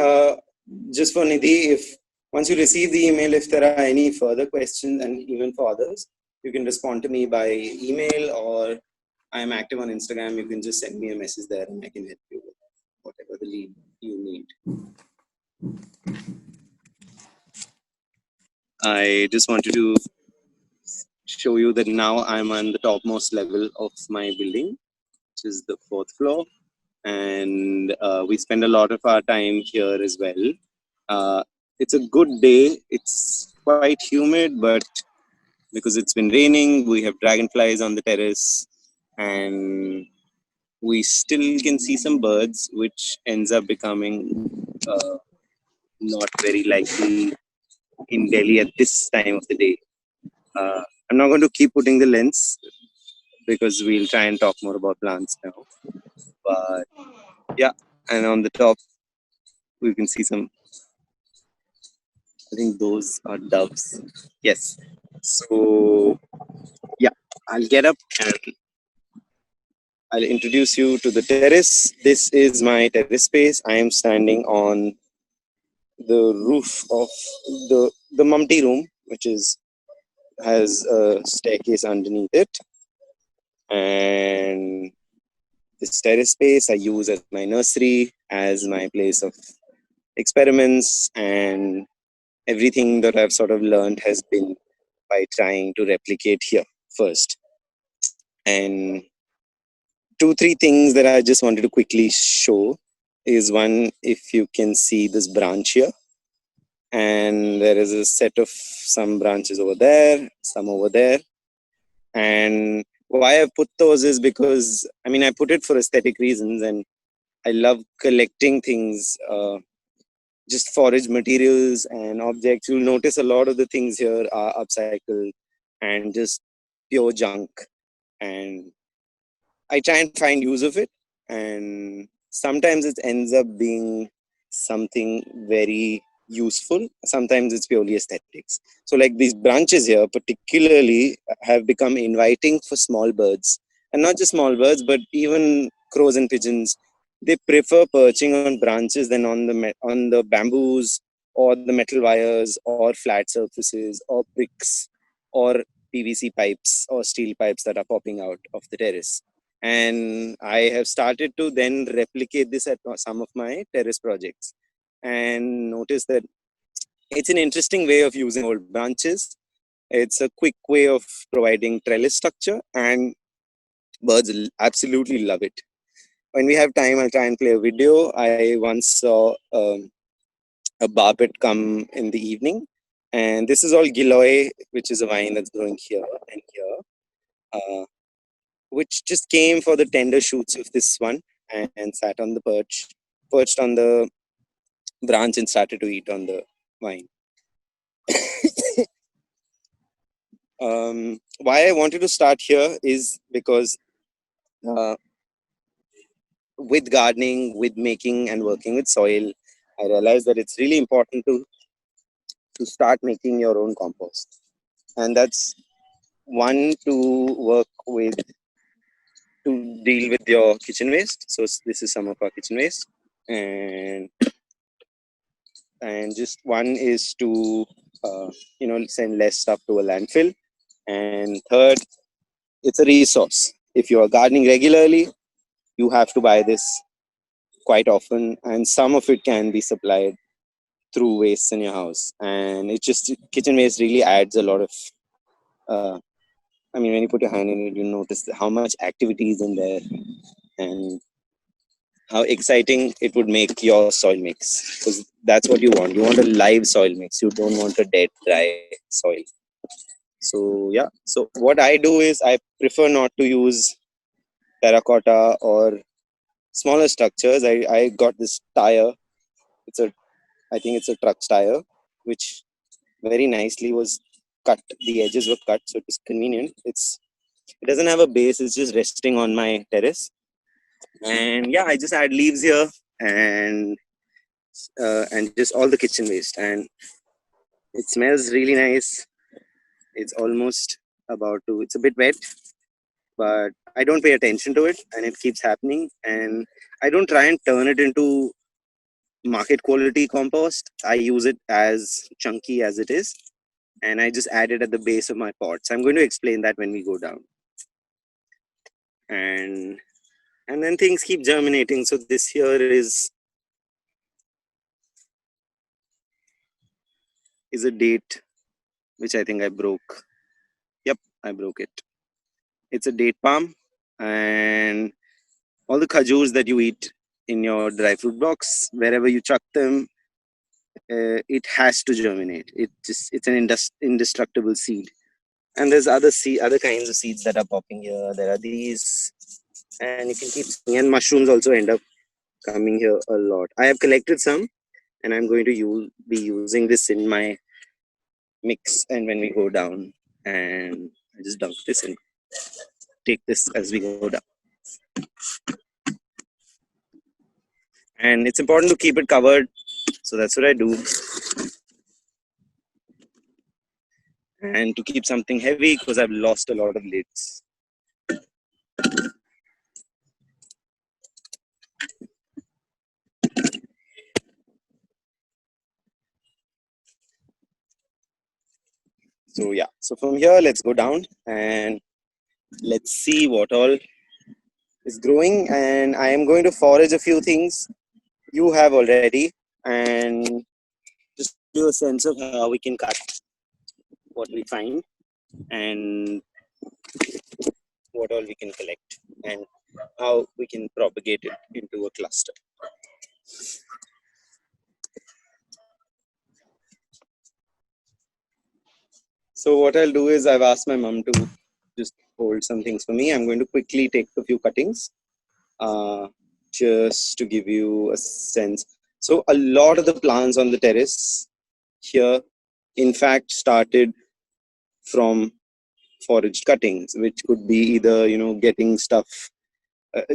just for Nidhi, if once you receive the email, if there are any further questions, and even for others, you can respond to me by email, or I am active on Instagram. You can just send me a message there and I can help you with whatever the lead you need. I just wanted to show you that now I'm on the topmost level of my building, which is the 4th floor. And we spend a lot of our time here as well. It's a good day. It's quite humid, but because it's been raining, we have dragonflies on the terrace, and we still can see some birds, which ends up becoming uh, not very likely in Delhi at this time of the day. I'm not going to keep putting the lens because we'll try and talk more about plants now. But yeah, and on the top, we can see some, I think those are doves. Yes. So yeah, I'll get up and I'll introduce you to the terrace. This is my terrace space. I am standing on the roof of the Mumty room, which is has a staircase underneath it. And this terrace space I use as my nursery, as my place of experiments, and everything that I've sort of learned has been by trying to replicate here first. And two, three things that I just wanted to quickly show is one, if you can see this branch here, and there is a set of some branches over there, some over there. And why I've put those is because, I mean, I put it for aesthetic reasons, and I love collecting things, just forage materials and objects. You'll notice a lot of the things here are upcycled and just pure junk. And I try and find use of it, and sometimes it ends up being something very useful. Sometimes it's purely aesthetics. So, like these branches here, particularly, have become inviting for small birds, and not just small birds, but even crows and pigeons. They prefer perching on branches than on on the bamboos or the metal wires or flat surfaces or bricks or PVC pipes or steel pipes that are popping out of the terrace. And I have started to then replicate this at some of my terrace projects, and notice that it's an interesting way of using old branches. It's a quick way of providing trellis structure, and birds absolutely love it. When we have time, I'll try and play a video. I once saw a barbet come in the evening, and this is all Giloy, which is a vine that's growing here and here. Which just came for the tender shoots of this one and sat on the perched on the branch and started to eat on the vine. Why I wanted to start here is because uh, with gardening, with making and working with soil, I realized that it's really important to start making your own compost. And that's one, to work with, to deal with your kitchen waste. So this is some of our kitchen waste. And just one is to send less stuff to a landfill. And third, it's a resource. If you are gardening regularly, you have to buy this quite often, and some of it can be supplied through waste in your house. And it just, kitchen waste really adds a lot of uh, I mean, when you put your hand in it, you notice how much activity is in there, and how exciting it would make your soil mix, because that's what you want. You want a live soil mix. You don't want a dead, dry soil. So yeah. So what I do is I prefer not to use terracotta or smaller structures. I got this tire. It's a, I think it's a truck's tire, which very nicely was cut. The edges were cut, so it was convenient. It doesn't have a base. It's just resting on my terrace. And yeah, I just add leaves here, and just all the kitchen waste, and it smells really nice. It's almost about to, it's a bit wet, but I don't pay attention to it, and it keeps happening. And I don't try and turn it into market quality compost. I use it as chunky as it is, and I just add it at the base of my pots. I'm going to explain that when we go down. And then things keep germinating. So this here is a date which I think I broke. Yep, I broke it. It's a date palm, and all the khajurs that you eat in your dry fruit box, wherever you chuck them, it has to germinate. It's an indestructible seed. And there's other kinds of seeds that are popping here. There are these, and you can keep seeing. And mushrooms also end up coming here a lot. I have collected some, and I'm going to be using this in my mix. And when we go down, and I just dunk this and take this as we go down. And it's important to keep it covered, so that's what I do. And to keep something heavy, because I've lost a lot of lids. So yeah, so from here, let's go down and let's see what all is growing. And I am going to forage a few things you have already, and just give you a sense of how we can cut what we find and what all we can collect and how we can propagate it into a cluster. So what I'll do is I've asked my mom to just hold some things for me. I'm going to quickly take a few cuttings just to give you a sense. So a lot of the plants on the terrace here, in fact, started from foraged cuttings, which could be either, getting stuff,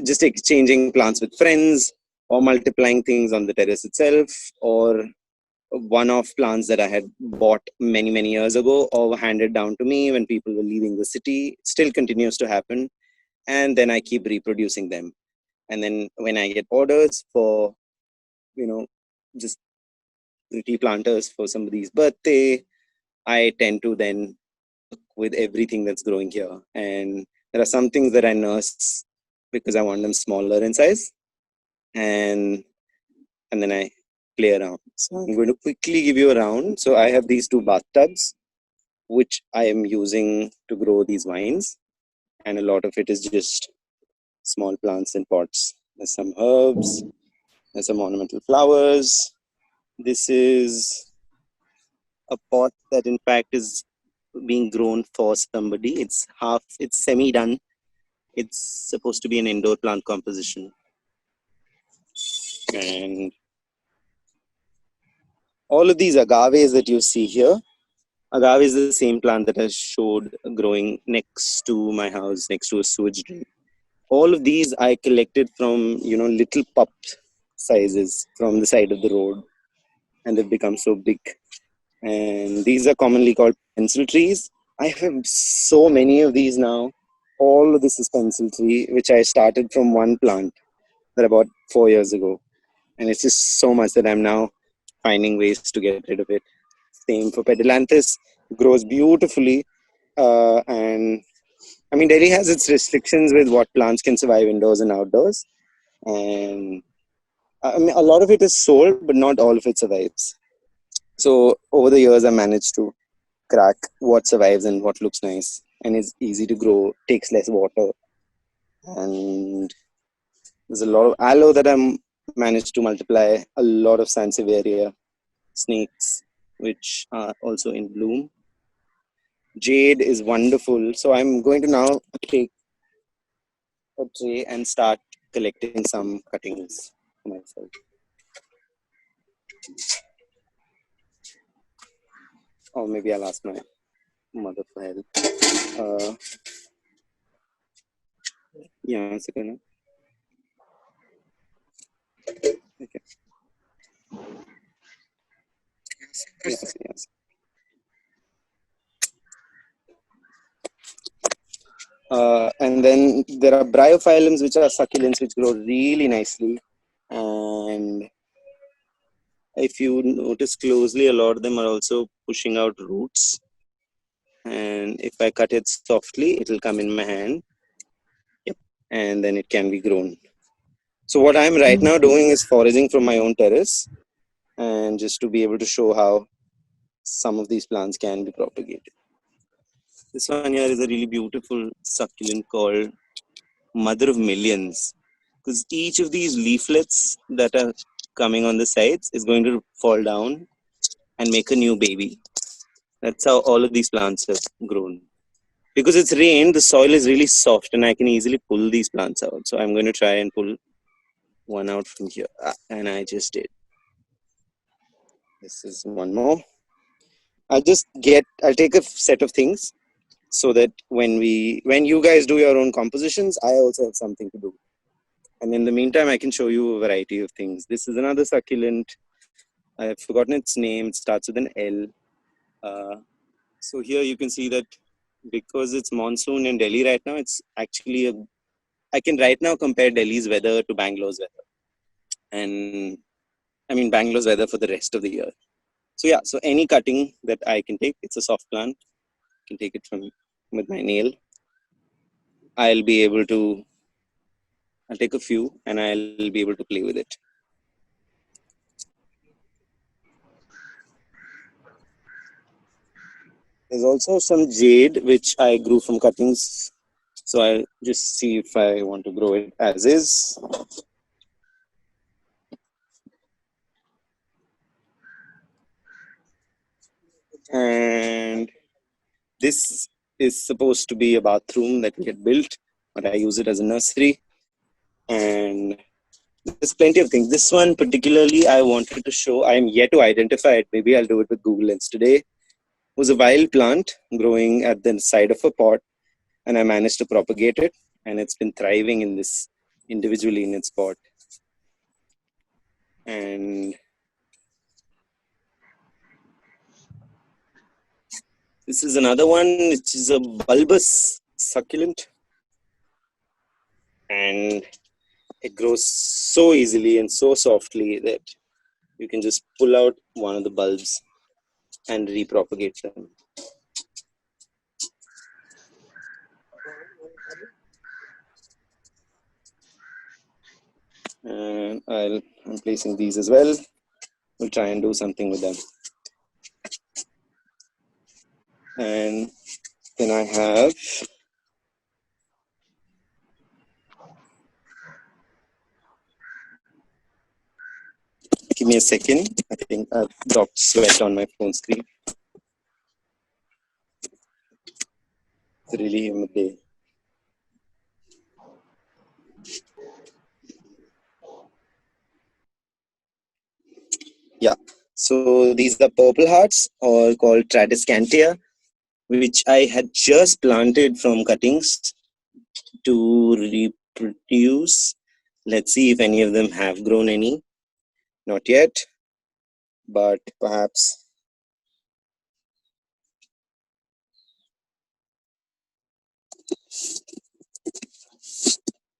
just exchanging plants with friends, or multiplying things on the terrace itself, or one-off plants that I had bought many, many years ago or handed down to me when people were leaving the city. It still continues to happen. And then I keep reproducing them. And then when I get orders for, just pretty planters for somebody's birthday, I tend to then work with everything that's growing here. And there are some things that I nurse because I want them smaller in size. And then I play around. So I'm going to quickly give you a round. So I have these two bathtubs, which I am using to grow these vines. And a lot of it is just small plants in pots. There's some herbs, there's some ornamental flowers. This is a pot that in fact is being grown for somebody. It's semi-done. It's supposed to be an indoor plant composition. And all of these agaves that you see here, agave is the same plant that I showed growing next to my house, next to a sewage drain. All of these I collected from, little pup sizes from the side of the road, and they've become so big. And these are commonly called pencil trees. I have so many of these now. All of this is pencil tree, which I started from one plant that I bought 4 years ago. And it's just so much that I'm now finding ways to get rid of it. Same for Pedulanthus, grows beautifully. And I mean, Delhi has its restrictions with what plants can survive indoors and outdoors. And I mean, a lot of it is sold, but not all of it survives. So over the years, I managed to crack what survives and what looks nice and is easy to grow, takes less water. And there's a lot of aloe that I'm managed to multiply, a lot of sansevieria, snakes, which are also in bloom. Jade is wonderful. So I'm going to now take a tray and start collecting some cuttings for myself. Or maybe I'll ask my mother for help. Yeah, second. Okay. Yes. And then there are bryophyllums, which are succulents, which grow really nicely. And If you notice closely, a lot of them are also pushing out roots. And if I cut it softly, it will come in my hand. Yep. And then it can be grown. So what I'm right now doing is foraging from my own terrace, and just to be able to show how some of these plants can be propagated. This one here is a really beautiful succulent called Mother of Millions, because each of these leaflets that are coming on the sides is going to fall down and make a new baby. That's how all of these plants have grown. Because it's rained, the soil is really soft and I can easily pull these plants out. So I'm going to try and pull one out from here. And I just did. This is one more. I'll take a set of things so that when you guys do your own compositions, I also have something to do. And in the meantime, I can show you a variety of things. This is another succulent. I've forgotten its name. It starts with an L. So here you can see that because it's monsoon in Delhi right now, it's actually I can right now compare Delhi's weather to Bangalore's weather. And I mean Bangalore's weather for the rest of the year. So yeah, so any cutting that I can take, it's a soft plant. I can take it from with my nail. I'll be able to, I'll take a few and I'll be able to play with it. There's also some jade which I grew from cuttings. So I'll just see if I want to grow it as is. And this is supposed to be a bathroom that we had built, but I use it as a nursery. And there's plenty of things. This one particularly I wanted to show. I'm yet to identify it. Maybe I'll do it with Google Lens today. It was a wild plant growing at the side of a pot, and I managed to propagate it, and it's been thriving in this individually in its pot. And this is another one, which is a bulbous succulent, and it grows so easily and so softly that you can just pull out one of the bulbs and repropagate them. And I'm placing these as well. We'll try and do something with them. And then I have give me a second. I think I've dropped sweat on my phone screen. It's a really humid day. Yeah. So these are purple hearts, or called Tradescantia, which I had just planted from cuttings to reproduce. Let's see if any of them have grown any. Not yet, but perhaps.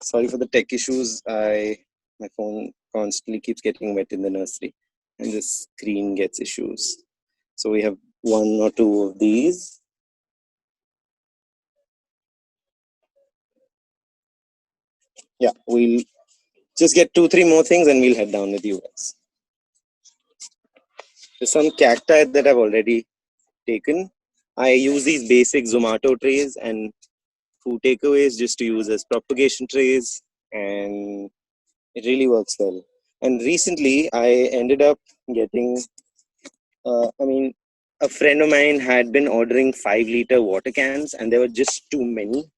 Sorry for the tech issues. My phone constantly keeps getting wet in the nursery, and the screen gets issues. So we have one or two of these. Yeah, we'll just get 2-3 more things and we'll head down with you guys. There's some cacti that I've already taken. I use these basic Zomato trays and food takeaways just to use as propagation trays, and it really works well. And recently I ended up getting a friend of mine had been ordering 5-liter water cans, and there were just too many.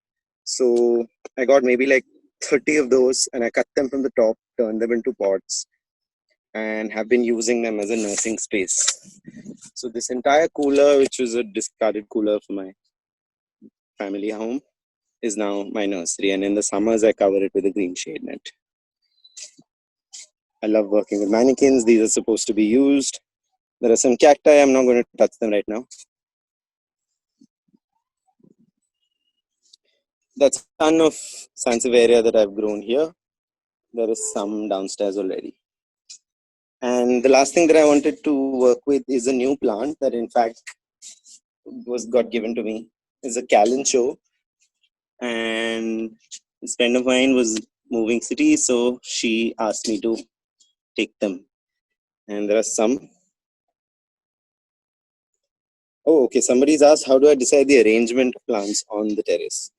So I got maybe like 30 of those, and I cut them from the top, turned them into pots, and have been using them as a nursing space. So this entire cooler, which was a discarded cooler for my family home, is now my nursery. And in the summers, I cover it with a green shade net. I love working with mannequins. These are supposed to be used. There are some cacti. I'm not going to touch them right now. That's a ton of sansevieria that I've grown here. There is some downstairs already. And the last thing that I wanted to work with is a new plant that in fact got given to me. Is a calencho, and this friend of mine was moving cities, so she asked me to take them. And there are some. Oh, okay. Somebody's asked, how do I decide the arrangement of plants on the terrace?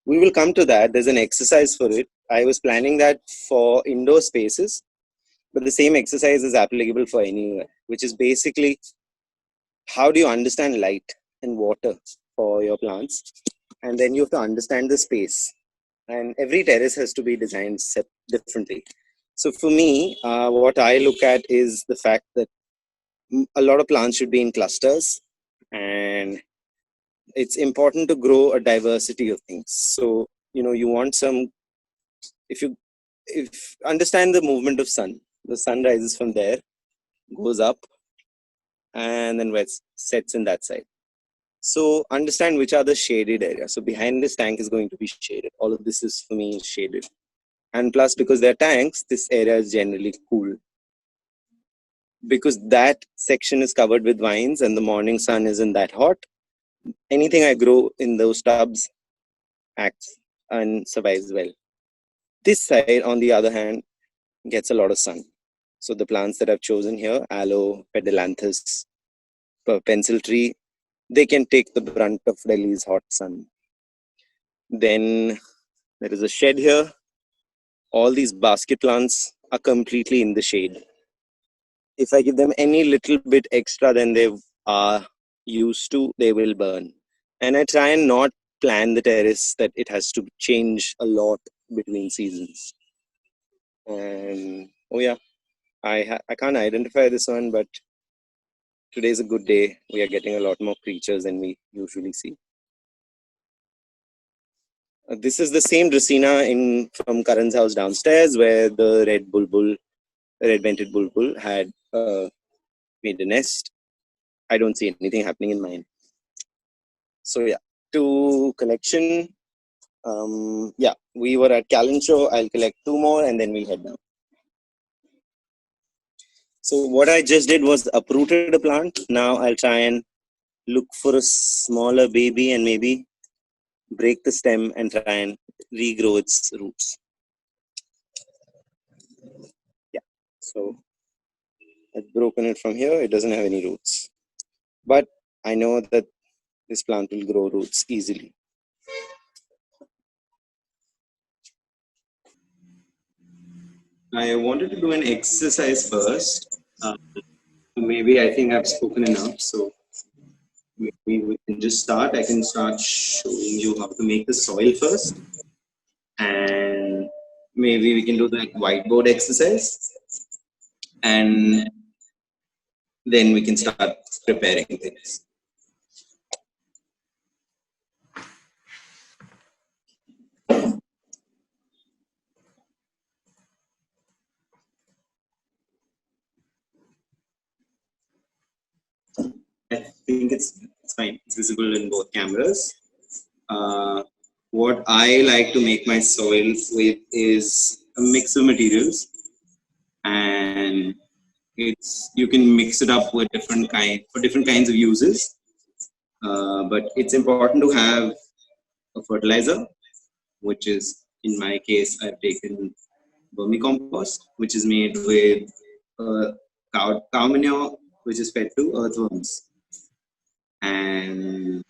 We will come to that. There's an exercise for it. I was planning that for indoor spaces, but the same exercise is applicable for anywhere, which is basically how do you understand light and water for your plants? And then you have to understand the space. And every terrace has to be designed differently. So for me, what I look at is the fact that a lot of plants should be in clusters, and it's important to grow a diversity of things. So you want some, if understand the movement of sun. The sun rises from there, goes up, and then sets in that side. So understand which are the shaded areas. So behind this tank is going to be shaded. All of this is for me shaded. And plus, because they're tanks, this area is generally cool. Because that section is covered with vines and the morning sun isn't that hot, anything I grow in those tubs acts and survives well. This side, on the other hand, gets a lot of sun. So the plants that I've chosen here, aloe, pedalanthus, pencil tree, they can take the brunt of Delhi's hot sun. Then there is a shed here. All these basket plants are completely in the shade. If I give them any little bit extra than they are used to, they will burn. And I try and not plan the terrace that it has to change a lot between seasons. And oh yeah, I can't identify this one, but today's a good day. We are getting a lot more creatures than we usually see. This is the same Dracaena from Karan's house downstairs, where the red-vented bulbul had made a nest. I don't see anything happening in mine. So yeah, to collection. Yeah, we were at Calencho. I'll collect 2 more and then we'll head down. So what I just did was uprooted a plant. Now I'll try and look for a smaller baby and maybe break the stem and try and regrow its roots. Yeah, so I've broken it from here. It doesn't have any roots, but I know that this plant will grow roots easily. I wanted to do an exercise first. Maybe I think I've spoken enough, so maybe we can just start. I can start showing you how to make the soil first, and maybe we can do the whiteboard exercise, and then we can start preparing things. I think it's fine. It's visible in both cameras. What I like to make my soil with is a mix of materials, and you can mix it up with different kinds of uses. But it's important to have a fertilizer, which is, in my case, I've taken vermicompost, which is made with cow manure, which is fed to earthworms. And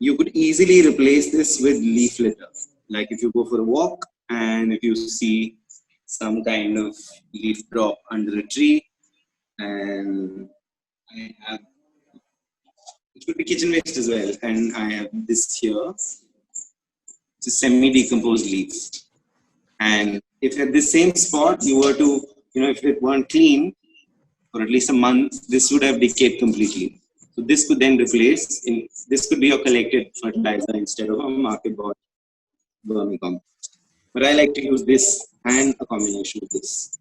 you could easily replace this with leaf litter. Like if you go for a walk and if you see some kind of leaf drop under a tree, and I have, it could be kitchen waste as well, and I have this here, it's a semi-decomposed leaf. And if at the same spot you were to, if it weren't clean for at least a month, this would have decayed completely. So this could then replace, this could be your collected fertilizer instead of a market bought vermicompost. But I like to use this and a combination of this.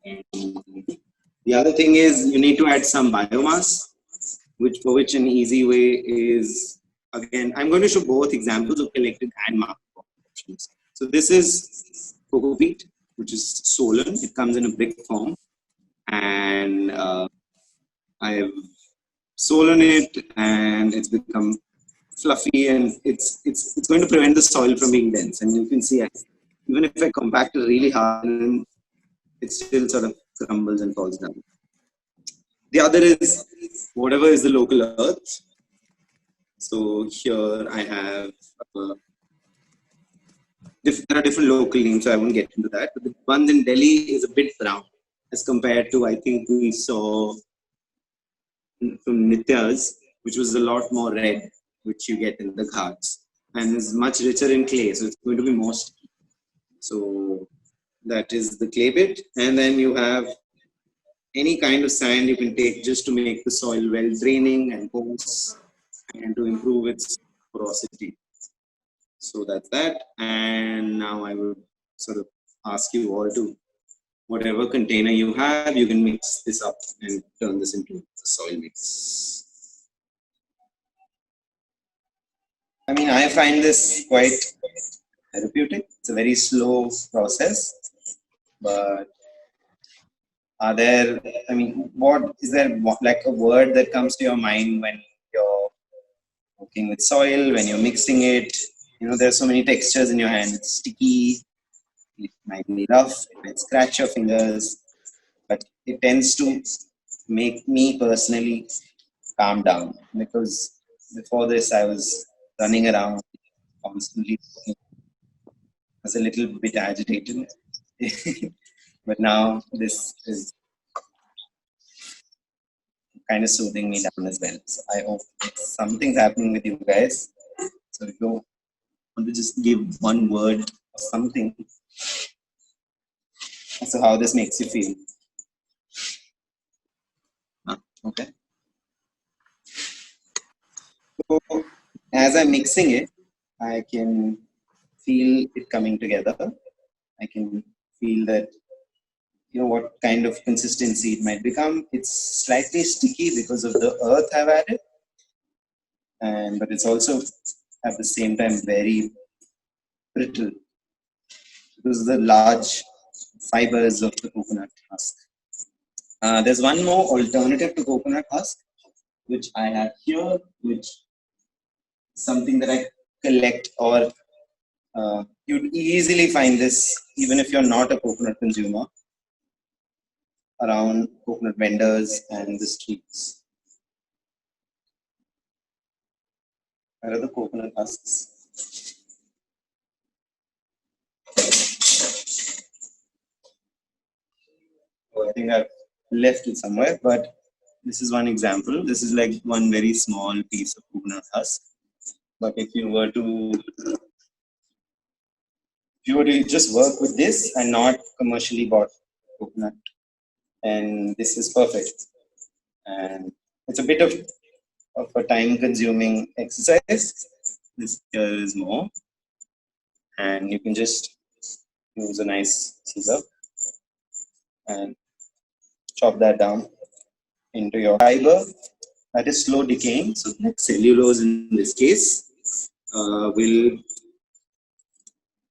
And the other thing is you need to add some biomass, for which an easy way is, again, I'm going to show both examples of collected and market options. So this is coco peat, which is solan. It comes in a brick form. and I've sown it, and it's become fluffy, and it's going to prevent the soil from being dense. And you can see, even if I compact it really hard, it still sort of crumbles and falls down. The other is whatever is the local earth. So here I have there are different local names, so I won't get into that. But the ones in Delhi is a bit brown as compared to, I think we saw from Nitya's, which was a lot more red, which you get in the ghats, and is much richer in clay, so it's going to be more sticky. So that is the clay bit, and then you have any kind of sand you can take just to make the soil well draining and porous and to improve its porosity. So that's that. And now I would sort of ask you all to, whatever container you have, you can mix this up and turn this into a soil mix. I mean, I find this quite therapeutic. It's a very slow process, but are there, I mean, what is there like a word that comes to your mind when you're working with soil, when you're mixing it? You know, there's so many textures in your hand. It's sticky, it might be rough, it might scratch your fingers, but it tends to make me personally calm down, because before this I was running around constantly. I was a little bit agitated, but now this is kind of soothing me down as well. So I hope something's happening with you guys. So if you want to just give one word or something as to how this makes you feel. Okay. So as I'm mixing it, I can feel it coming together. I can feel that, you know, what kind of consistency it might become. It's slightly sticky because of the earth I've added, and but it's also at the same time very brittle because of the large fibers of the coconut husk. There's one more alternative to coconut husk, which I have here, which is something that I collect, or you'd easily find this even if you're not a coconut consumer, around coconut vendors and the streets. Where are the coconut husks? Oh, I think I've left it somewhere, but this is one example. This is like one very small piece of coconut husk. But if you were to just work with this and not commercially bought coconut, and this is perfect. And it's a bit of a time-consuming exercise. This here is more, and you can just use a nice scissor and chop that down into your fiber that is slow decaying. So like cellulose in this case will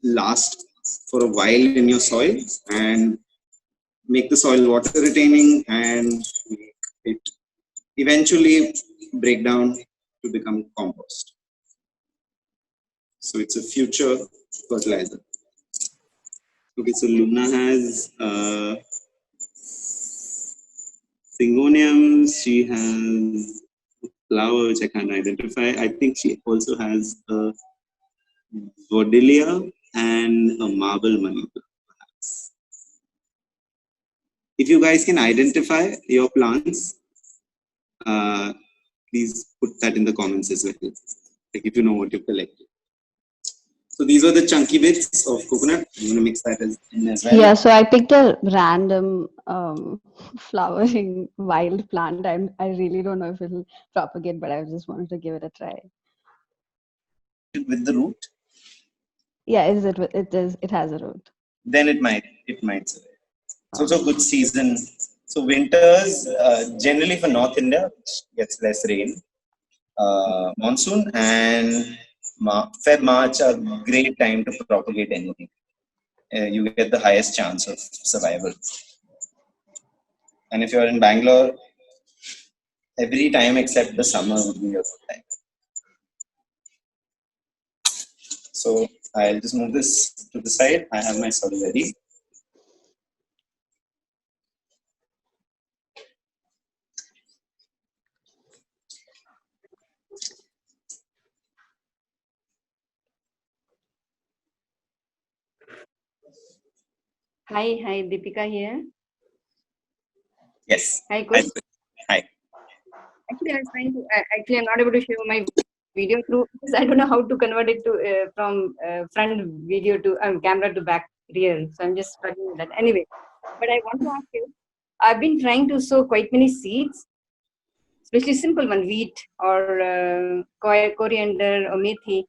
last for a while in your soil and make the soil water retaining and make it eventually break down to become compost. So it's a future fertilizer. Okay, so Luna has Syngoniums, she has a flower which I can't identify. I think she also has a Vodilia and a marble money, perhaps. If you guys can identify your plants, please put that in the comments as well, like if you know what you've collected. So these are the chunky bits of coconut. I'm going to mix that in as well. Yeah, so I picked a random flowering wild plant. I really don't know if it'll propagate, but I just wanted to give it a try. With the root? Yeah, it has a root. Then it might survive. It's also a good season. So winters, generally for North India, which gets less rain, monsoon and Feb, March are a great time to propagate anything. You get the highest chance of survival. And if you're in Bangalore, every time except the summer would be a good time. So I'll just move this to the side. I have my soil ready. Hi, Deepika here. Yes. Hi, Kush. Hi. Actually, I was trying to. Actually, I'm not able to share my video through because I don't know how to convert it to from front video to camera to back real. So I'm just struggling with that. Anyway, but I want to ask you. I've been trying to sow quite many seeds, especially simple one, wheat or coriander or methi.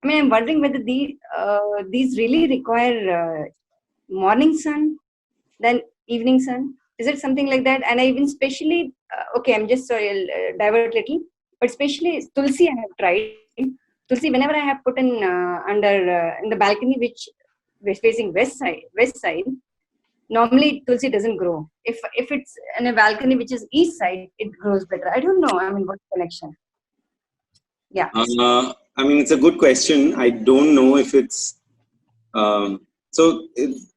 I mean, I'm wondering whether these really require morning sun than evening sun. Is it something like that? And I even specially, okay, I'm just sorry, I'll divert a little, but especially tulsi I have tried. Tulsi, whenever I have put in the balcony, which facing west side, normally tulsi doesn't grow. If it's in a balcony which is east side, it grows better. I don't know. I mean, what connection? Yeah. I mean, it's a good question. I don't know if it's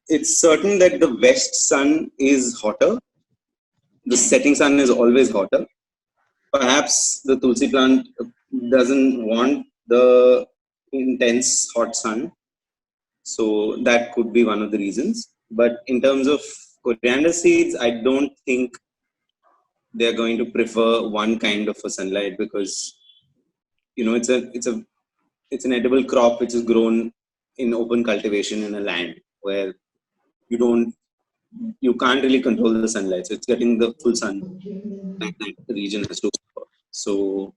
it's certain that the west sun is hotter. The setting sun is always hotter. Perhaps the tulsi plant doesn't want the intense hot sun, so that could be one of the reasons. But in terms of coriander seeds, I don't think they're going to prefer one kind of a sunlight because it's an edible crop which is grown in open cultivation in a land where you can't really control the sunlight, so it's getting the full sun that the region has to offer. So,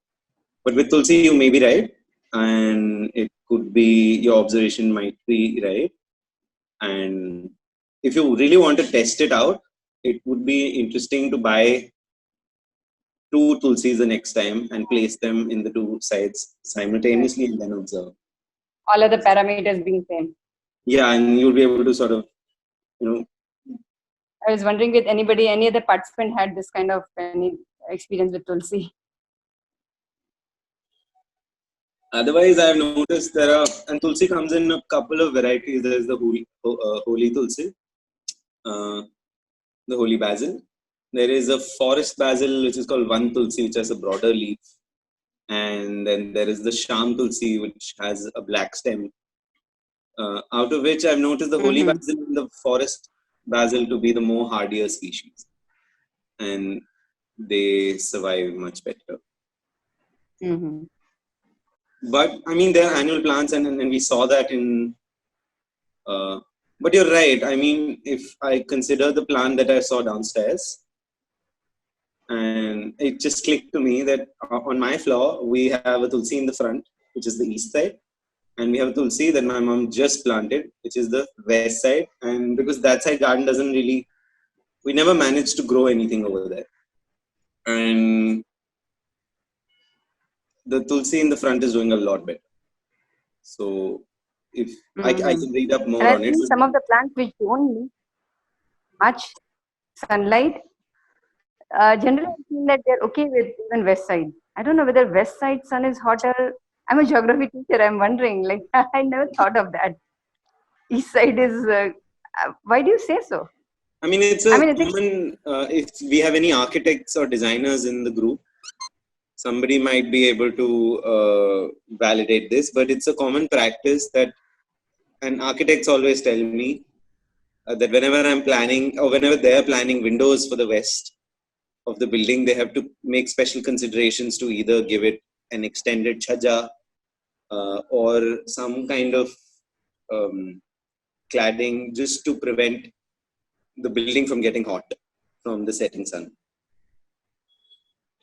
but with tulsi, you may be right, and it could be your observation might be right. And if you really want to test it out, it would be interesting to buy two tulsis the next time and place them in the two sides simultaneously and then observe. All other parameters being same. Yeah, and you'll be able to sort of, you know, I was wondering with any other participant had this kind of any experience with tulsi. otherwise, I've noticed and tulsi comes in a couple of varieties. There's the holy tulsi, uh, the holy basil. There is a forest basil which is called Van tulsi, which has a broader leaf, and then there is the sham tulsi, which has a black stem. Out of which I've noticed the holy basil and the forest basil to be the more hardier species, and they survive much better. Mm-hmm. But I mean, they're annual plants, and we saw that in. But you're right. I mean, if I consider the plant that I saw downstairs, and it just clicked to me that on my floor we have a tulsi in the front, which is the east side, and we have a tulsi that my mom just planted, which is the west side. And because that side garden doesn't really, we never managed to grow anything over there. And the tulsi in the front is doing a lot better. So if I can read up more And I on it. think some of the plants which don't need much sunlight, generally I feel that they're okay with even west side. I don't know whether west side sun is hotter. I'm a geography teacher. I'm wondering, like I never thought of that. East side is. Why do you say so? I mean, it's a common. If we have any architects or designers in the group, somebody might be able to validate this. But it's a common practice that, and architects always tell me that whenever I'm planning or whenever they're planning windows for the west of the building, they have to make special considerations to either give it an extended chaja or some kind of cladding just to prevent the building from getting hot from the setting sun.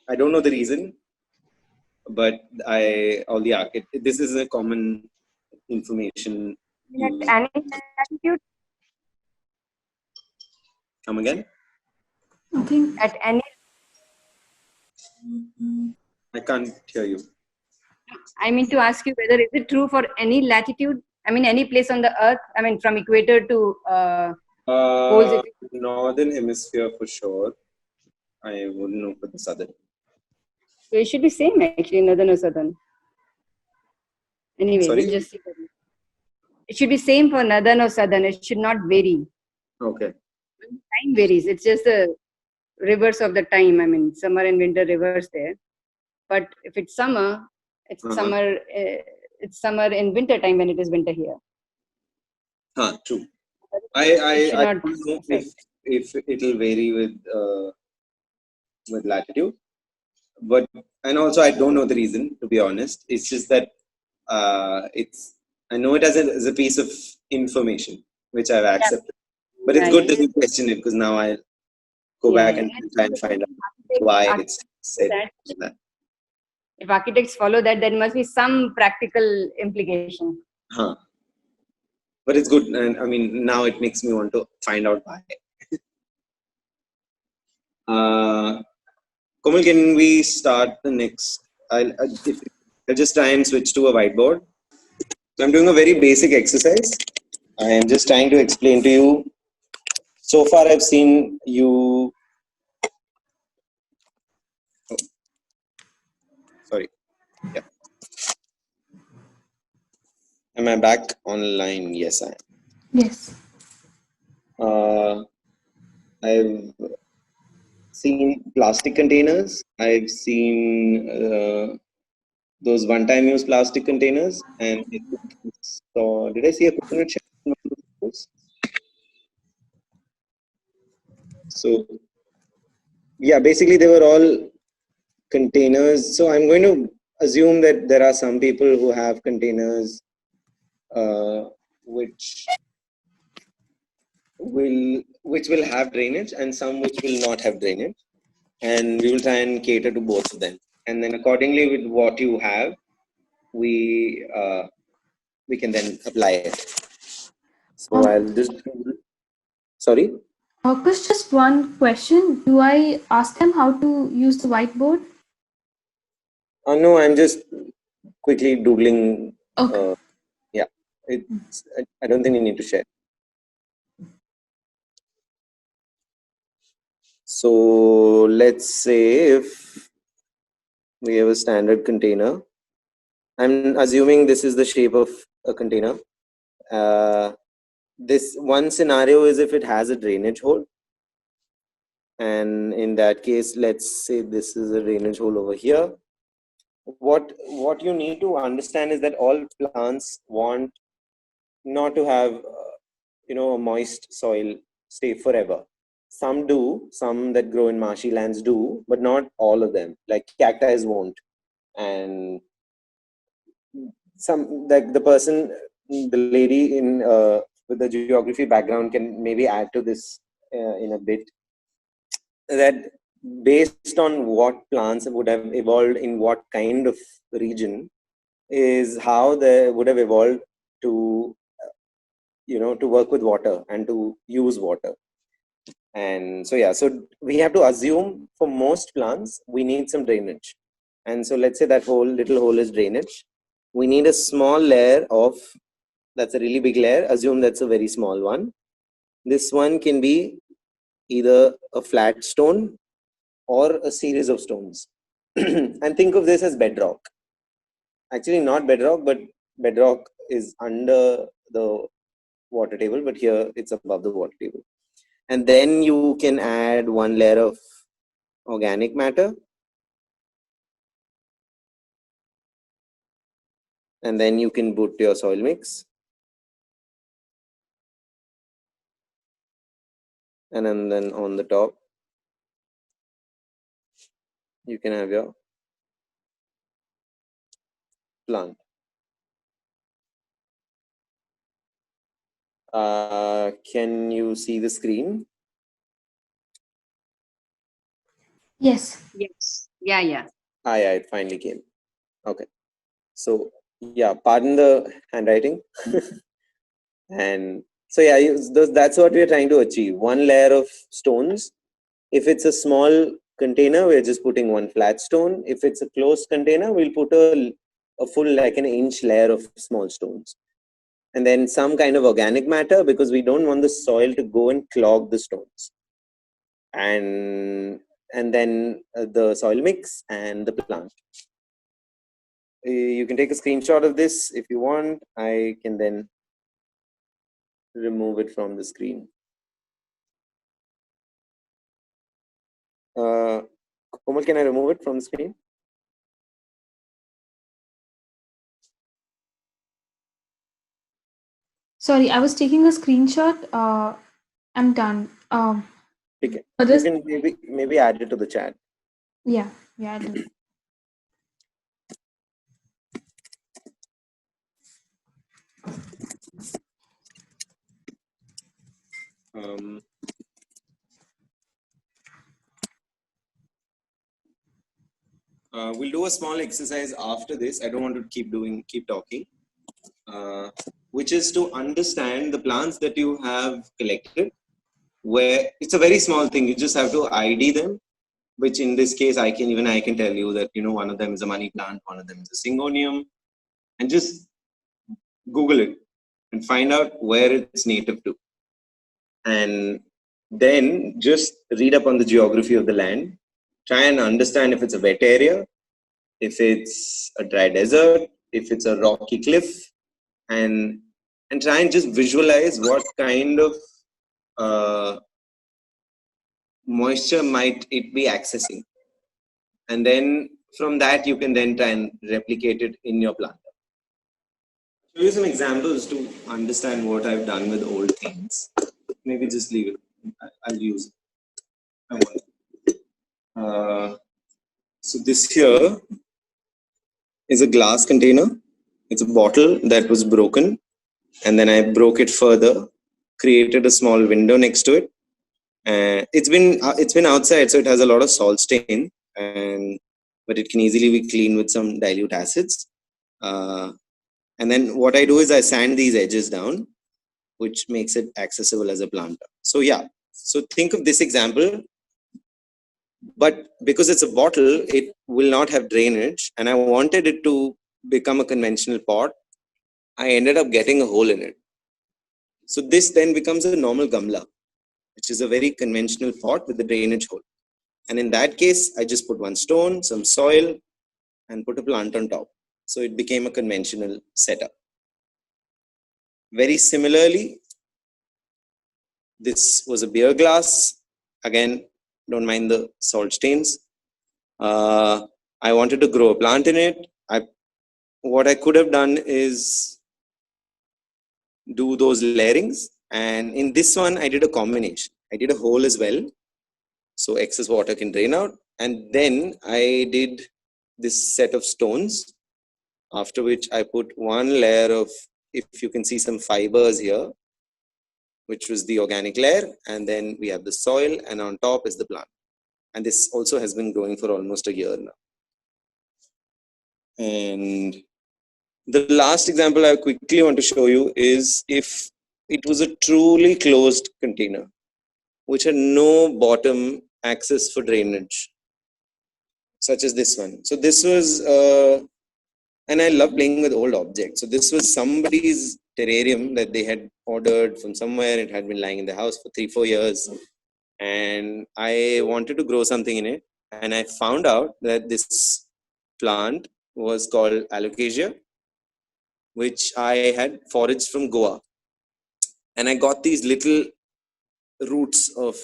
I don't know the reason, but this is a common information. At any latitude? Come again? I think At any. I can't hear you. I mean to ask you whether is it true for any latitude? I mean any place on the earth. I mean from equator to poles. Northern hemisphere for sure. I wouldn't know for the southern. So it should be same actually, northern or southern. Anyway, Sorry? we'll just see. It should be same for northern or southern. It should not vary. Okay. Time varies. It's just the reverse of the time. I mean, summer and winter reverse there. But if it's summer, it's summer. It's summer in winter time when it is winter here. True. It should I not don't know affect. if it'll vary with latitude, but and also I don't know the reason, to be honest. It's just that it's I know it as a piece of information which I've accepted, but it's good that you question it, because now I'll go back and try and find out why it's said that. If architects follow that, there must be some practical implication. But it's good, and I mean now it makes me want to find out why. Komal, can we start the next? I'll just try and switch to a whiteboard. So I'm doing a very basic exercise. I am just trying to explain to you. So far, I've seen you. Oh, sorry. Yeah. Am I back online? Yes, I am. Yes. I've seen plastic containers. I've seen those one-time use plastic containers, and so did I see a coconut shell in one of those? So yeah, basically they were all containers. So I'm going to assume that there are some people who have containers which will have drainage, and some which will not have drainage, and we will try and cater to both of them, and then accordingly with what you have, we can then apply it. So I'll just sorry. Kush, just one question. Do I ask them how to use the whiteboard? No, I'm just quickly doodling. Okay. Yeah, I don't think we need to share. So let's say if we have a standard container, I'm assuming this is the shape of a container. This one scenario is if it has a drainage hole. And in that case, let's say this is a drainage hole over here. What you need to understand is that all plants want not to have a moist soil stay forever. Some do, some that grow in marshy lands do, but not all of them. Like cacti won't, and some, like the lady in with the geography background can maybe add to this in a bit. That based on what plants would have evolved in what kind of region is how they would have evolved to to work with water and to use water. And so yeah, so we have to assume for most plants we need some drainage, and so let's say that little hole is drainage. We need a small layer of, that's a really big layer, assume that's a very small one. This one can be either a flat stone or a series of stones. And think of this as bedrock. Actually not bedrock, but bedrock is under the water table, but here it's above the water table. And then you can add one layer of organic matter, and then you can put your soil mix, and then on the top you can have your plant. Can you see the screen? Yes. Yes. Yeah. Yeah, it finally came. Okay. So yeah, pardon the handwriting. And so yeah, that's what we're trying to achieve. One layer of stones. If it's a small container, we're just putting one flat stone. If it's a closed container, we'll put a full, like an inch layer of small stones. And then some kind of organic matter, because we don't want the soil to go and clog the stones. And and then the soil mix and the plant. You can take a screenshot of this if you want. I can then remove it from the screen. Komal, can I remove it from the screen? Sorry, I was taking a screenshot. I'm done. Okay. For You this, can maybe add it to the chat. yeah, I'll do. We'll do a small exercise after this. I don't want to keep talking. Which is to understand the plants that you have collected, where it's a very small thing. You just have to ID them, which in this case, I can tell you that, one of them is a money plant, one of them is a syngonium, and just Google it and find out where it's native to. And then just read up on the geography of the land, try and understand if it's a wet area, if it's a dry desert, if it's a rocky cliff, and try and just visualize what kind of moisture might it be accessing. And then from that, you can then try and replicate it in your plant. Show you some examples to understand what I've done with old things. Maybe just leave it. I'll use it. So this here is a glass container. It's a bottle that was broken, and then I broke it further, created a small window next to it. It's been outside, so it has a lot of salt stain, but it can easily be cleaned with some dilute acids. And then what I do is I sand these edges down, which makes it accessible as a planter. So yeah, so think of this example, but because it's a bottle, it will not have drainage, and I wanted it to become a conventional pot. I ended up getting a hole in it. So this then becomes a normal gamla, which is a very conventional pot with the drainage hole. And in that case, I just put one stone, some soil, and put a plant on top. So it became a conventional setup. Very similarly, this was a beer glass. Again, don't mind the salt stains. I wanted to grow a plant in it. What I could have done is do those layerings. And in this one, I did a combination. I did a hole as well, so excess water can drain out. And then I did this set of stones, after which I put one layer of, if you can see some fibers here, which was the organic layer. And then we have the soil, and on top is the plant. And this also has been growing for almost a year now. And the last example I quickly want to show you is if it was a truly closed container, which had no bottom access for drainage, such as this one. So this was, and I love playing with old objects. So this was somebody's terrarium that they had ordered from somewhere. It had been lying in the house for 3-4 years. And I wanted to grow something in it. And I found out that this plant was called alocasia, which I had foraged from Goa. And I got these little roots of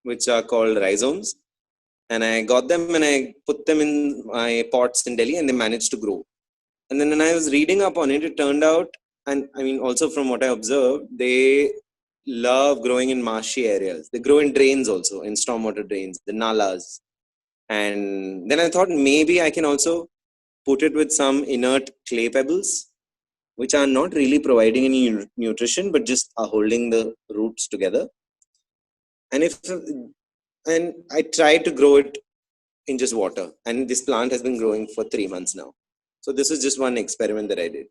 which are called rhizomes. And I got them and I put them in my pots in Delhi, and they managed to grow. And then when I was reading up on it, it turned out, and I mean, also from what I observed, they love growing in marshy areas. They grow in drains also, in stormwater drains, the nalas. And then I thought maybe I can also put it with some inert clay pebbles, which are not really providing any nutrition, but just are holding the roots together. And I tried to grow it in just water, and this plant has been growing for 3 months now. So this is just one experiment that I did,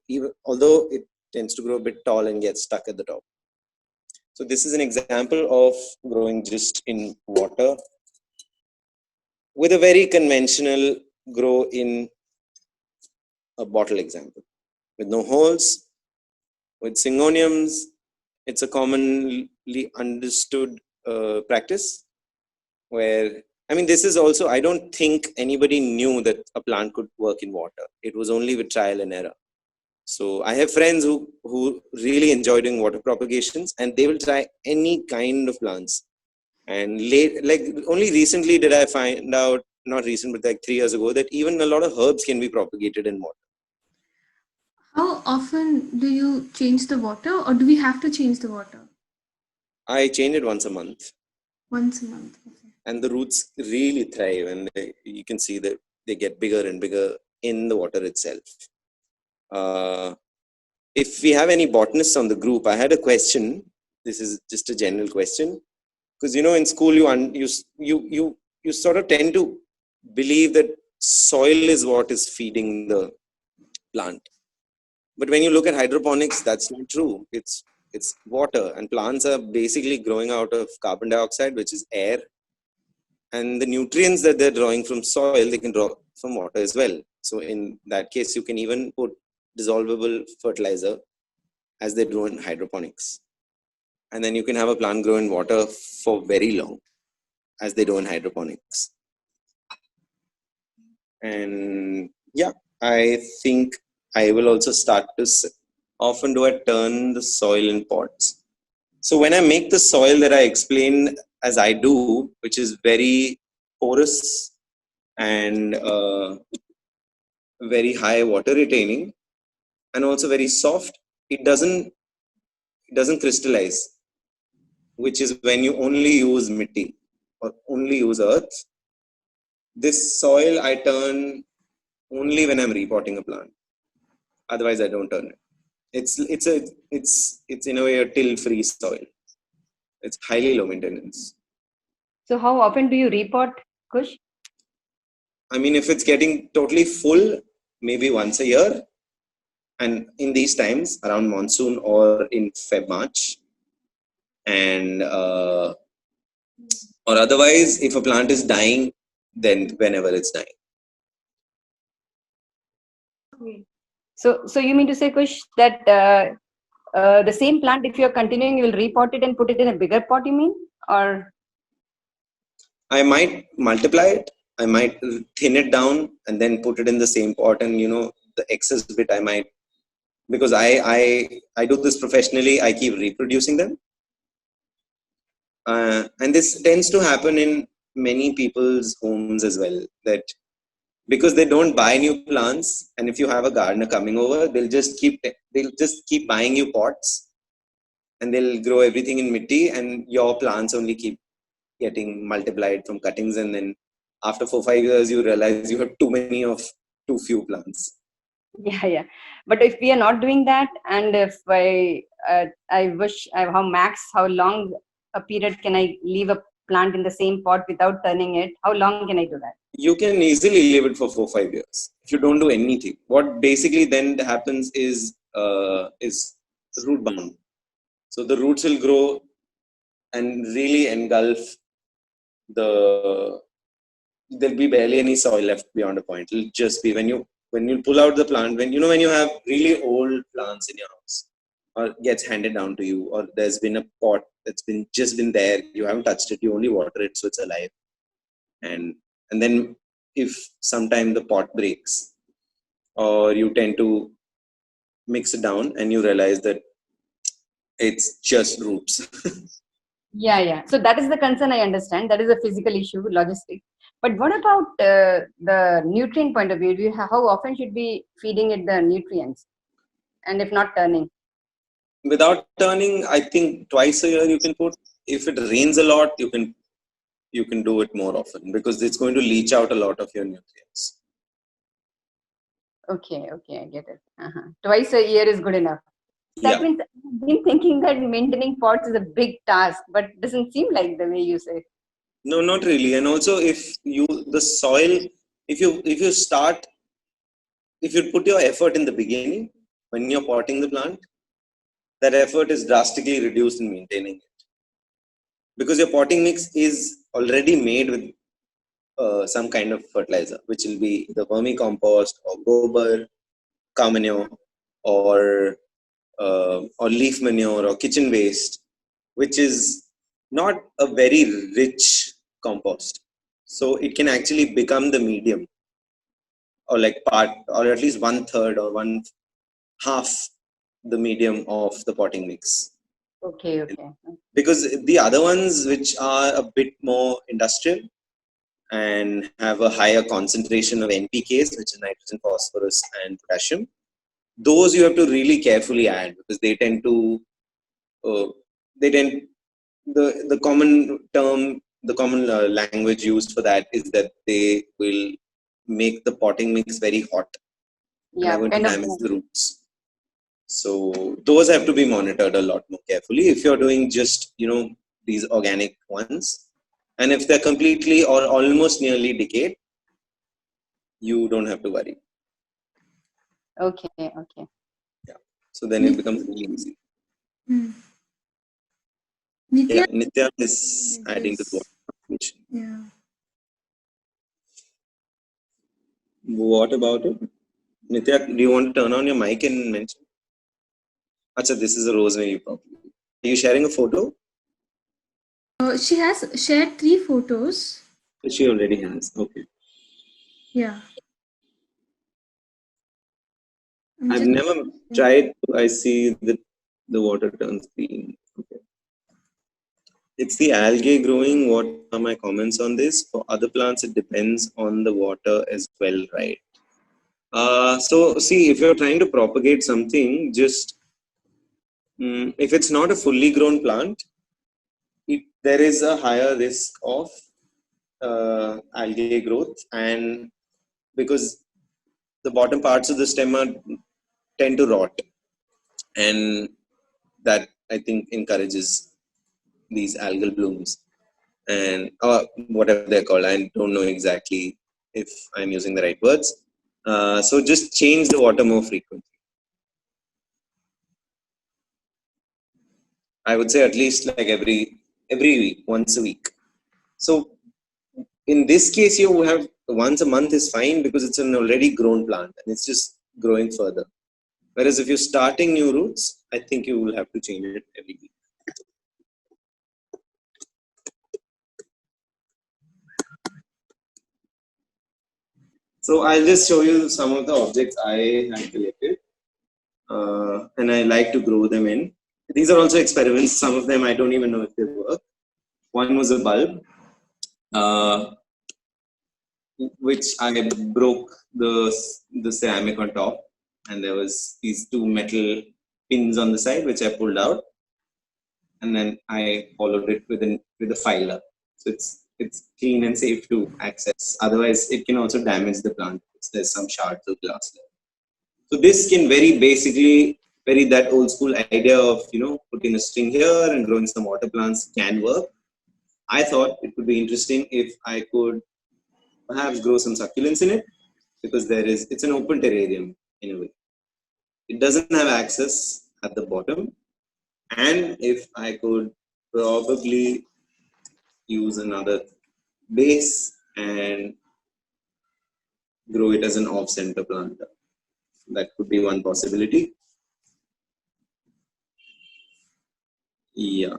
although it tends to grow a bit tall and get stuck at the top. So this is an example of growing just in water with a very conventional grow in a bottle example with no holes. With syngoniums, it's a commonly understood practice where I mean, this is also, I don't think anybody knew that a plant could work in water. It was only with trial and error. So I have friends who really enjoy doing water propagations, and they will try any kind of plants. And like only recently did I find out, not recent, but like 3 years ago, that even a lot of herbs can be propagated in water. How often do you change the water, or do we have to change the water? I change it once a month. Once a month. Okay. And the roots really thrive, and you can see that they get bigger and bigger in the water itself. If we have any botanists on the group, I had a question. This is just a general question, because in school you sort of tend to believe that soil is what is feeding the plant, but when you look at hydroponics, that's not true. It's water, and plants are basically growing out of carbon dioxide, which is air, and the nutrients that they're drawing from soil, they can draw from water as well. So in that case, you can even put dissolvable fertilizer as they do in hydroponics, and then you can have a plant grow in water for very long, as they do in hydroponics. And yeah, I think I will also start to often do I turn the soil in pots. So when I make the soil that I explain as I do, which is very porous and very high water retaining and also very soft, it doesn't crystallize, which is when you only use mitti or only use earth. This soil I turn only when I'm repotting a plant. Otherwise, I don't turn it. It's in a way a till-free soil. It's highly low maintenance. So how often do you repot, Kush? I mean, if it's getting totally full, maybe once a year. And in these times, around monsoon or in March. And or otherwise, if a plant is dying, then whenever it's dying. So you mean to say, Kush, that the same plant, if you're continuing, you will repot it and put it in a bigger pot, you mean? Or I might multiply it. I might thin it down and then put it in the same pot. And the excess bit I might, because I do this professionally, I keep reproducing them. And this tends to happen in many people's homes as well, that because they don't buy new plants, and if you have a gardener coming over, they'll just keep buying you pots, and they'll grow everything in mitti, and your plants only keep getting multiplied from cuttings, and then after 4-5 years you realize you have too many of too few plants. yeah. But if we are not doing that, and if I wish, how long a period can I leave a plant in the same pot without turning it? How long can I do that? You can easily leave it for 4-5 years if you don't do anything. What basically then happens is root bound. So the roots will grow and really engulf there'll be barely any soil left beyond a point. It'll just be when you pull out the plant, when you have really old plants in your house, or gets handed down to you, or there's been a pot that's just been there, you haven't touched it, you only water it so it's alive, and then if sometime the pot breaks, or you tend to mix it down and you realize that it's just roots. Yeah. So that is the concern, I understand. That is a physical issue, logistic. But what about the nutrient point of view? How often should we feeding it the nutrients? And if not turning? Without turning, I think twice a year you can put. If it rains a lot, you can do it more often, because it's going to leach out a lot of your nutrients. Okay, I get it. Twice a year is good enough. That means I've been thinking that maintaining pots is a big task, but it doesn't seem like the way you say. No, not really. And also, if you put your effort in the beginning when you're potting the plant, that effort is drastically reduced in maintaining it, because your potting mix is already made with some kind of fertilizer, which will be the vermicompost or gobar, cow manure, or leaf manure or kitchen waste, which is not a very rich compost. So it can actually become the medium, or like part, or at least 1/3 or 1/2 the medium of the potting mix. Okay, okay. Because the other ones, which are a bit more industrial and have a higher concentration of NPKs, which is nitrogen, phosphorus, and potassium, those you have to really carefully add, because they tend to the common term, the common language used for that is that they will make the potting mix very hot and are Yeah, going to kind of. damage the roots. So those have to be monitored a lot more carefully if you're doing just, these organic ones. And if they're completely or almost nearly decayed, you don't have to worry. Okay, okay. Yeah. So then it becomes really easy. Nitya, Yeah, Nitya is adding to the information. yeah. What about it? Nitya, do you want to turn on your mic and mention? Acha, this is a rosemary probably. Are you sharing a photo? She has shared 3 photos. She already has. Okay. Yeah. I've never tried. I see that the water turns green. Okay. It's the algae growing. What are my comments on this? For other plants, it depends on the water as well, right? So see, if you're trying to propagate something, just if it's not a fully grown plant, there is a higher risk of algae growth, and because the bottom parts of the stem tend to rot, and that I think encourages these algal blooms, and whatever they're called. I don't know exactly if I'm using the right words. So just change the water more frequently. I would say at least like every week, once a week. So in this case, you have once a month is fine because it's an already grown plant and it's just growing further. Whereas if you're starting new roots, I think you will have to change it every week. So I'll just show you some of the objects I had collected, and I like to grow them in. These are also experiments. Some of them I don't even know if they work. One was a bulb, which I broke the ceramic on top, and there was these 2 metal pins on the side which I pulled out, and then I followed it with a filer. So it's clean and safe to access. Otherwise, it can also damage the plant if there's some shards of glass there. So this can very that old school idea of putting a string here and growing some water plants can work. I thought it would be interesting if I could perhaps grow some succulents in it, because it's an open terrarium in a way. It doesn't have access at the bottom, and if I could probably use another base and grow it as an off-center planter, that could be one possibility. Yeah,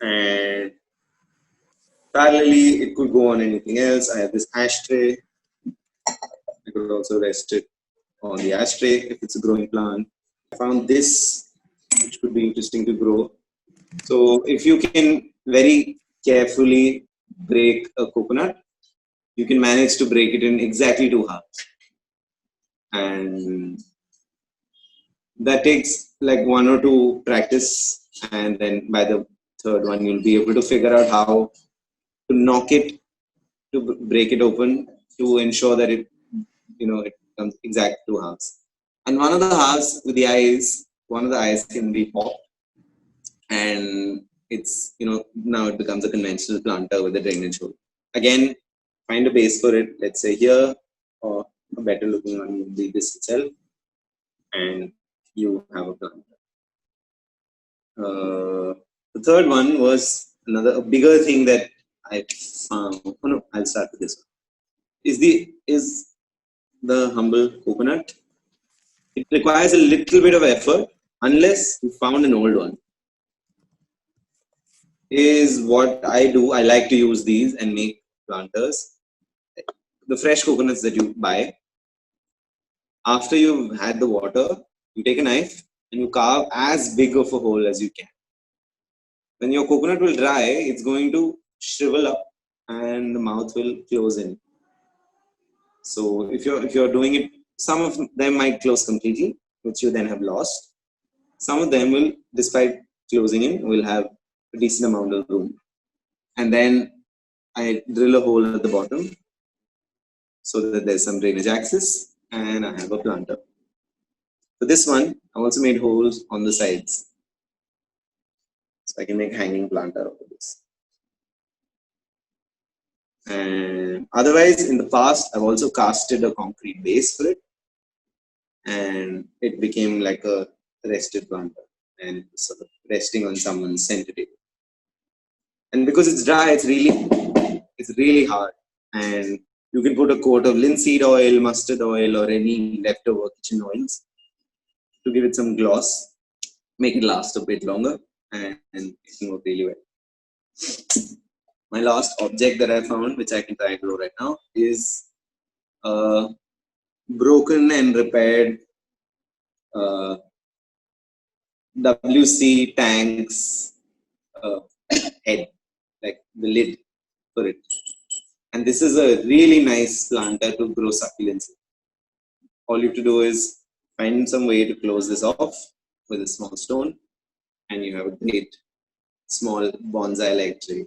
and parallelly, it could go on anything else. I have this ashtray. I could also rest it on the ashtray if it's a growing plant. I found this, which could be interesting to grow. So if you can very carefully break a coconut, you can manage to break it in exactly 2 halves. And that takes like 1 or 2 practice. And then by the 3rd one, you'll be able to figure out how to knock it, to break it open, to ensure that it comes exact 2 halves. And one of the halves with the eyes, one of the eyes can be popped, and it's now it becomes a conventional planter with a drainage hole. Again, find a base for it. Let's say here, or a better looking one would be this itself, and you have a planter. The 3rd one was a bigger thing that I found. Oh no, I'll start with this one. Is the humble coconut. It requires a little bit of effort unless you found an old one. Is what I do. I like to use these and make planters, the fresh coconuts that you buy, after you've had the water, you take a knife and you carve as big of a hole as you can. When your coconut will dry, it's going to shrivel up and the mouth will close in. So if you're doing it, some of them might close completely, which you then have lost. Some of them will, despite closing in, will have a decent amount of room. And then I drill a hole at the bottom so that there's some drainage access, and I have a planter. For this one, I also made holes on the sides, so I can make hanging planter out of this. And otherwise, in the past, I've also casted a concrete base for it, and it became like a rested planter, and sort of resting on someone's center table. And because it's dry, it's really hard. And you can put a coat of linseed oil, mustard oil, or any leftover kitchen oils to give it some gloss, make it last a bit longer, and it can work really well. My last object that I found, which I can try and grow right now, is a broken and repaired WC tank's head, like the lid for it. And this is a really nice planter to grow succulents. All you have to do is find some way to close this off with a small stone, and you have a great small bonsai-like tree.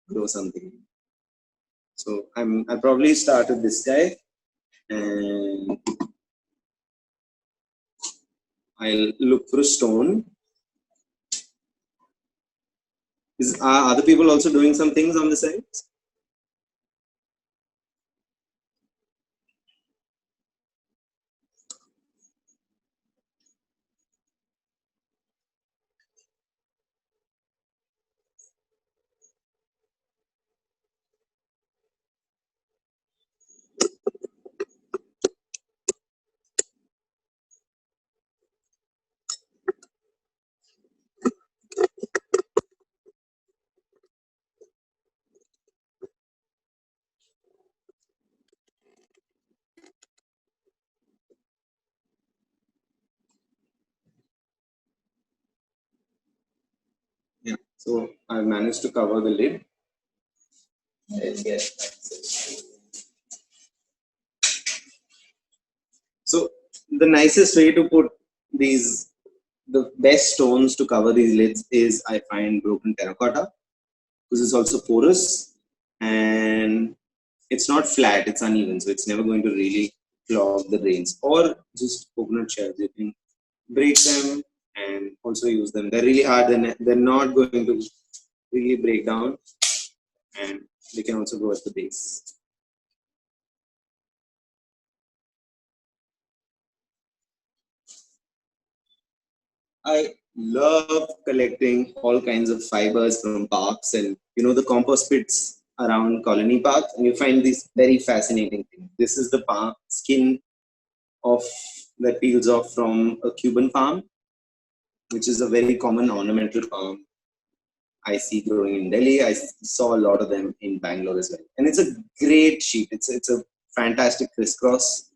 Grow something. So I probably start with this guy, and I'll look for a stone. Are other people also doing some things on the side? Yeah. So I managed to cover the lid. So the nicest way to put the best stones to cover these lids is, I find, broken terracotta, because it's also porous and it's not flat, it's uneven, so it's never going to really clog the drains. Or just coconut shells, you can break them and also use them. They're really hard and they're not going to really break down, and they can also go at the base. I love collecting all kinds of fibers from parks, and the compost pits around colony parks, and you find these very fascinating things. This is the skin of that peels off from a Cuban palm, which is a very common ornamental palm I see growing in Delhi. I saw a lot of them in Bangalore as well, and it's a great sheet. It's a fantastic crisscross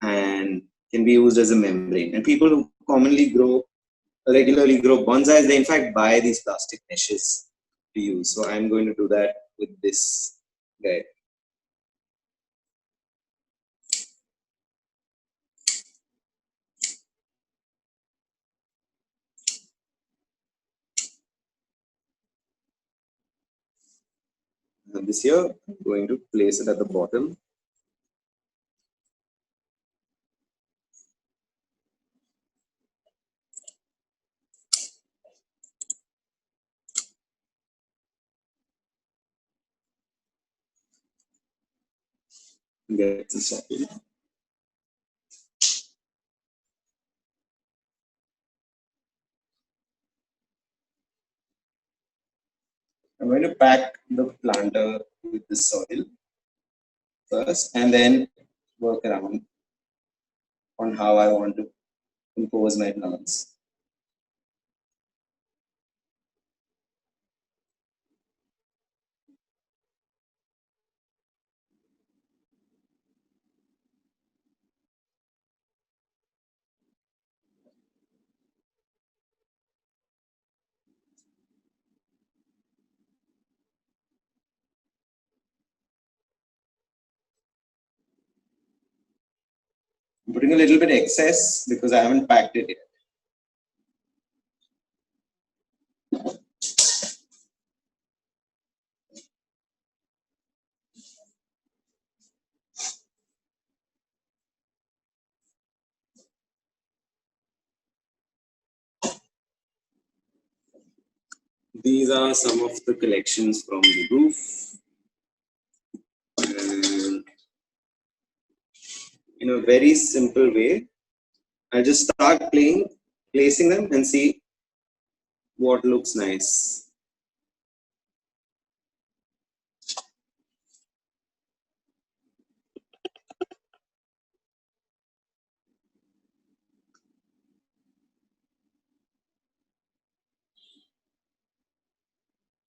and can be used as a membrane. And people who regularly grow bonsais, they in fact buy these plastic meshes to use. So I'm going to do that with this guy. And this here, I'm going to place it at the bottom. Get this started. I'm going to pack the planter with the soil first, and then work around on how I want to compose my plants. I'm putting a little bit excess because I haven't packed it yet. These are some of the collections from the roof. And in a very simple way, I just start placing them and see what looks nice.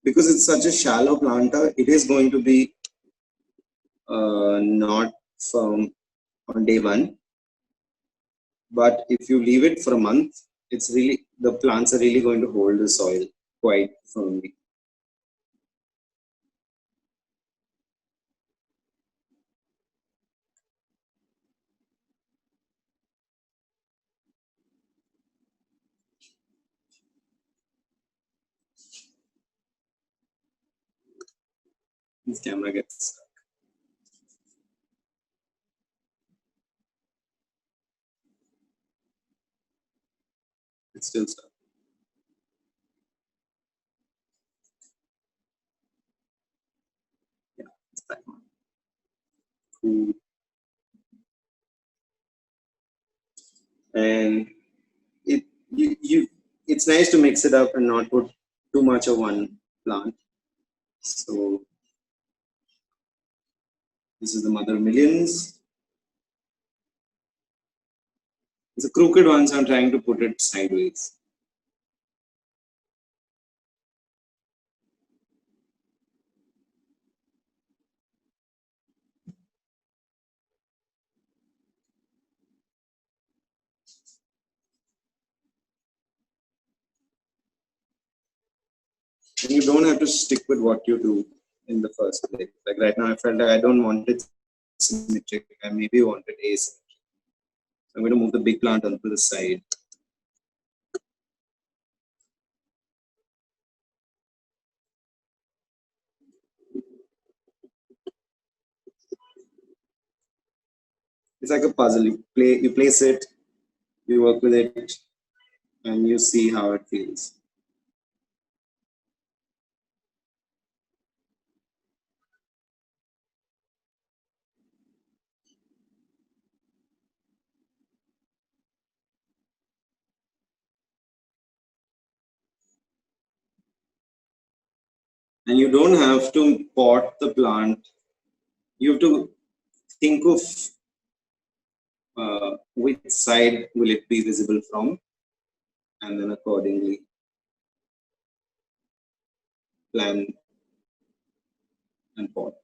Because it's such a shallow planter, it is going to be not firm on day one. But if you leave it for a month, the plants are really going to hold the soil quite firmly. This camera gets stuck. It's still stuck. Yeah, it's back on. Cool. And it's nice to mix it up and not put too much of one plant. So this is the mother millions. It's a crooked one, so I'm trying to put it sideways. And you don't have to stick with what you do in the first place. Like right now, I felt like I don't want it symmetric. I maybe want it asymmetric. So I'm going to move the big plant onto the side. It's like a puzzle. You place it, you work with it, and you see how it feels. And you don't have to pot the plant. You have to think of which side will it be visible from, and then accordingly plan and pot.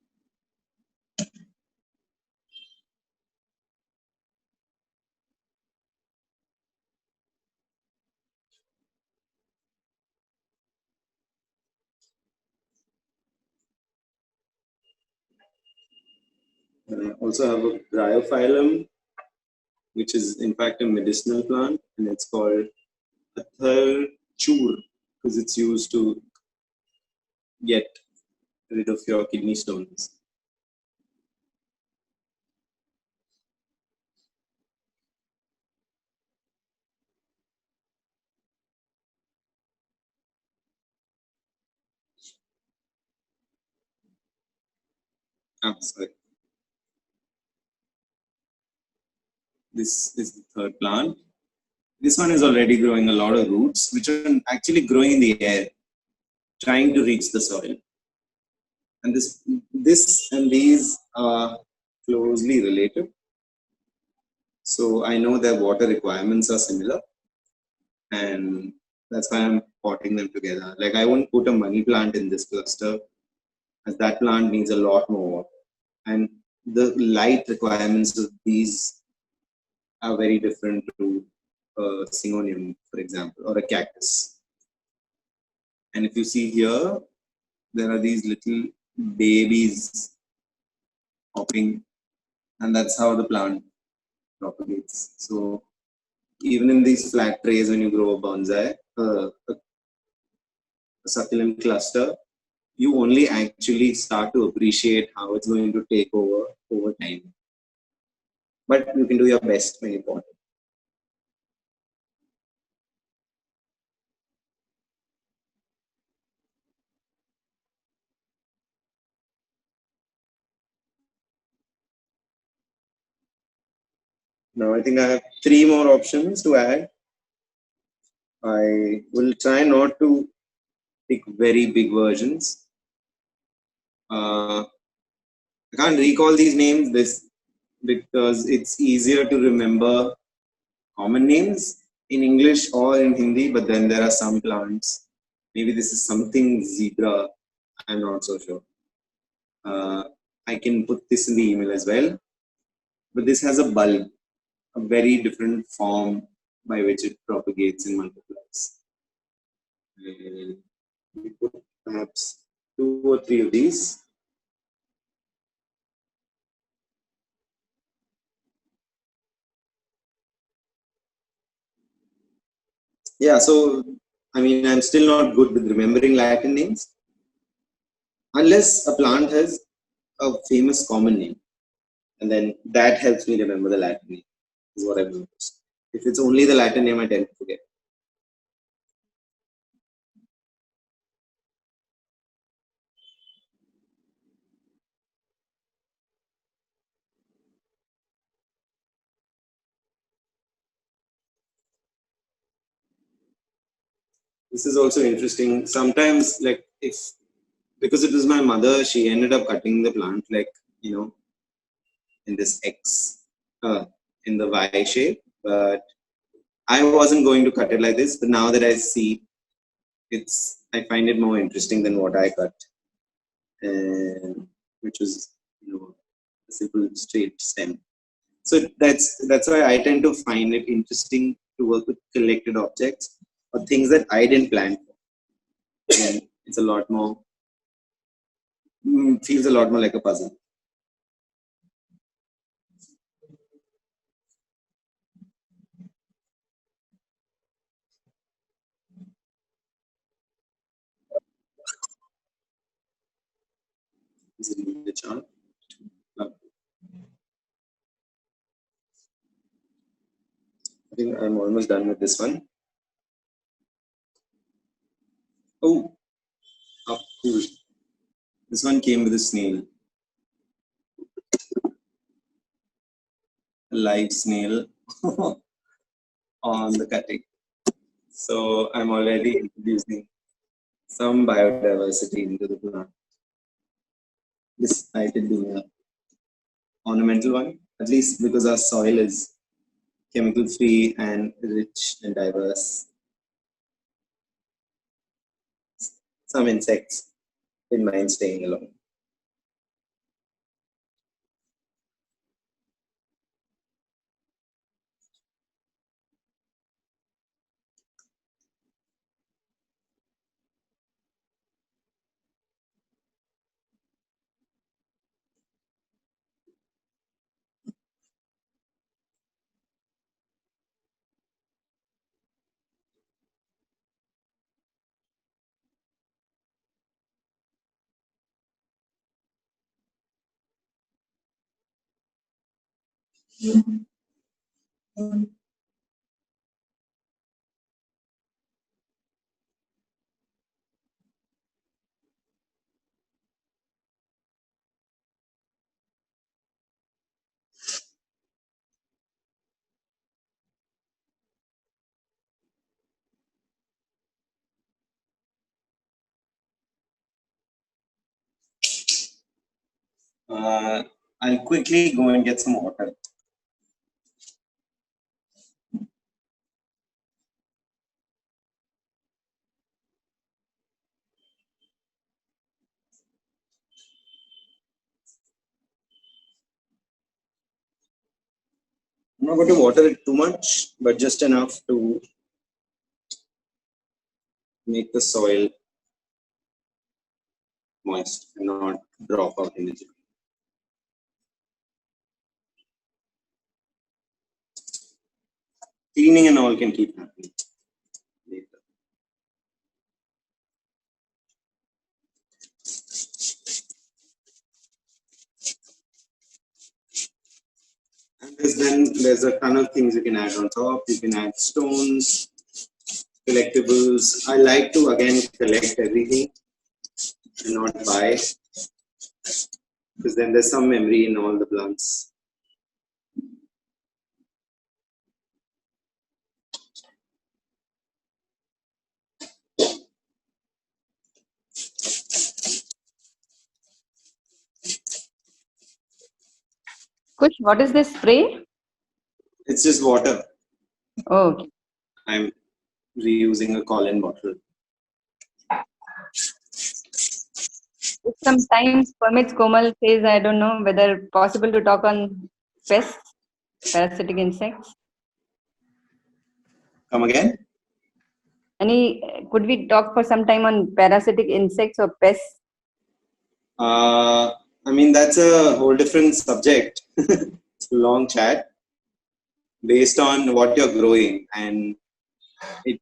Also have a bryophyllum, which is in fact a medicinal plant, and it's called Athar chur because it's used to get rid of your kidney stones. Sorry. This is the third plant. This one is already growing a lot of roots, which are actually growing in the air, trying to reach the soil. And this and these are closely related. So I know their water requirements are similar, and that's why I'm potting them together. Like I wouldn't put a money plant in this cluster, as that plant needs a lot more water. And the light requirements of these are very different to a syngonium, for example, or a cactus. And if you see here, there are these little babies hopping, and that's how the plant propagates. So even in these flat trays, when you grow a bonsai, a succulent cluster, you only actually start to appreciate how it's going to take over time. But you can do your best when you pot it. Now I think I have 3 more options to add. I will try not to pick very big versions. I can't recall these names because it's easier to remember common names in English or in Hindi, but then there are some plants. Maybe this is something zebra. I'm not so sure. I can put this in the email as well. But this has a bulb, a very different form by which it propagates and multiplies. And we put perhaps 2 or 3 of these. Yeah, so I mean, I'm still not good with remembering Latin names unless a plant has a famous common name, and then that helps me remember the Latin name, is what I've noticed. If it's only the Latin name, I tend to forget. This is also interesting. Sometimes, like, because it was my mother, she ended up cutting the plant, like, in this X, in the Y shape. But I wasn't going to cut it like this. But now that I see, I find it more interesting than what I cut, and which was, a simple straight stem. So that's why I tend to find it interesting to work with collected objects or things that I didn't plan for. And it's a lot more, feels a lot more like a puzzle. Is it the chart? I think I'm almost done with this one. Oh, cool. This one came with a snail. A live snail on the cutting. So I'm already introducing some biodiversity into the plant. Despite it being an ornamental one, at least because our soil is chemical free and rich and diverse. Some insects didn't mind staying alone. I'll quickly go and get some water. I'm not going to water it too much, but just enough to make the soil moist and not drop out in the gym. Cleaning and all can keep happening later. And there's a ton of things you can add on top. You can add stones, collectibles. I like to again collect everything and not buy, because then there's some memory in all the plants. Kush, what is this spray? It's just water. Oh, okay. I'm reusing a Colin bottle. If sometimes permits, Komal says, I don't know whether possible to talk on pests, parasitic insects. Come again? Could we talk for some time on parasitic insects or pests? I mean, that's a whole different subject. It's a long chat based on what you're growing. And it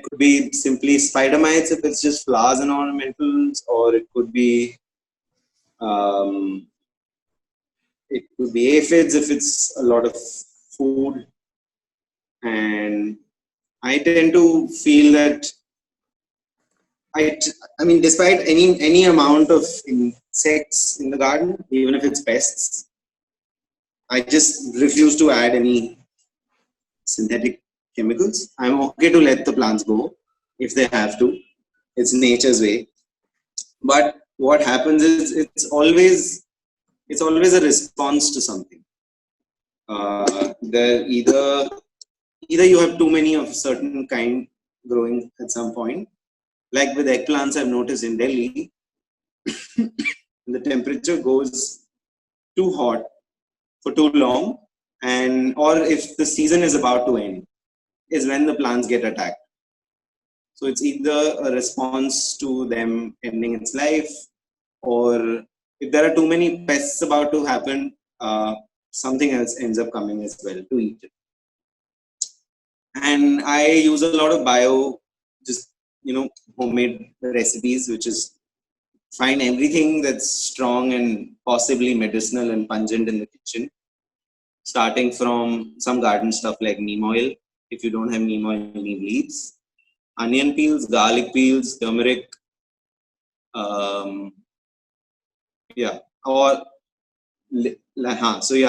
could be simply spider mites if it's just flowers and ornamentals, or it could be aphids if it's a lot of food. And I tend to feel that despite any amount of insects in the garden, even if it's pests, I just refuse to add any synthetic chemicals. I'm okay to let the plants go if they have to. It's nature's way. But what happens is it's always a response to something. There either you have too many of certain kind growing at some point. Like with eggplants, I've noticed in Delhi, the temperature goes too hot for too long, or if the season is about to end, is when the plants get attacked. So it's either a response to them ending its life, or if there are too many pests about to happen, something else ends up coming as well to eat it. And I use a lot of homemade recipes, which is find everything that's strong and possibly medicinal and pungent in the kitchen, starting from some garden stuff like neem oil. If you don't have neem oil, neem leaves, onion peels, garlic peels, turmeric,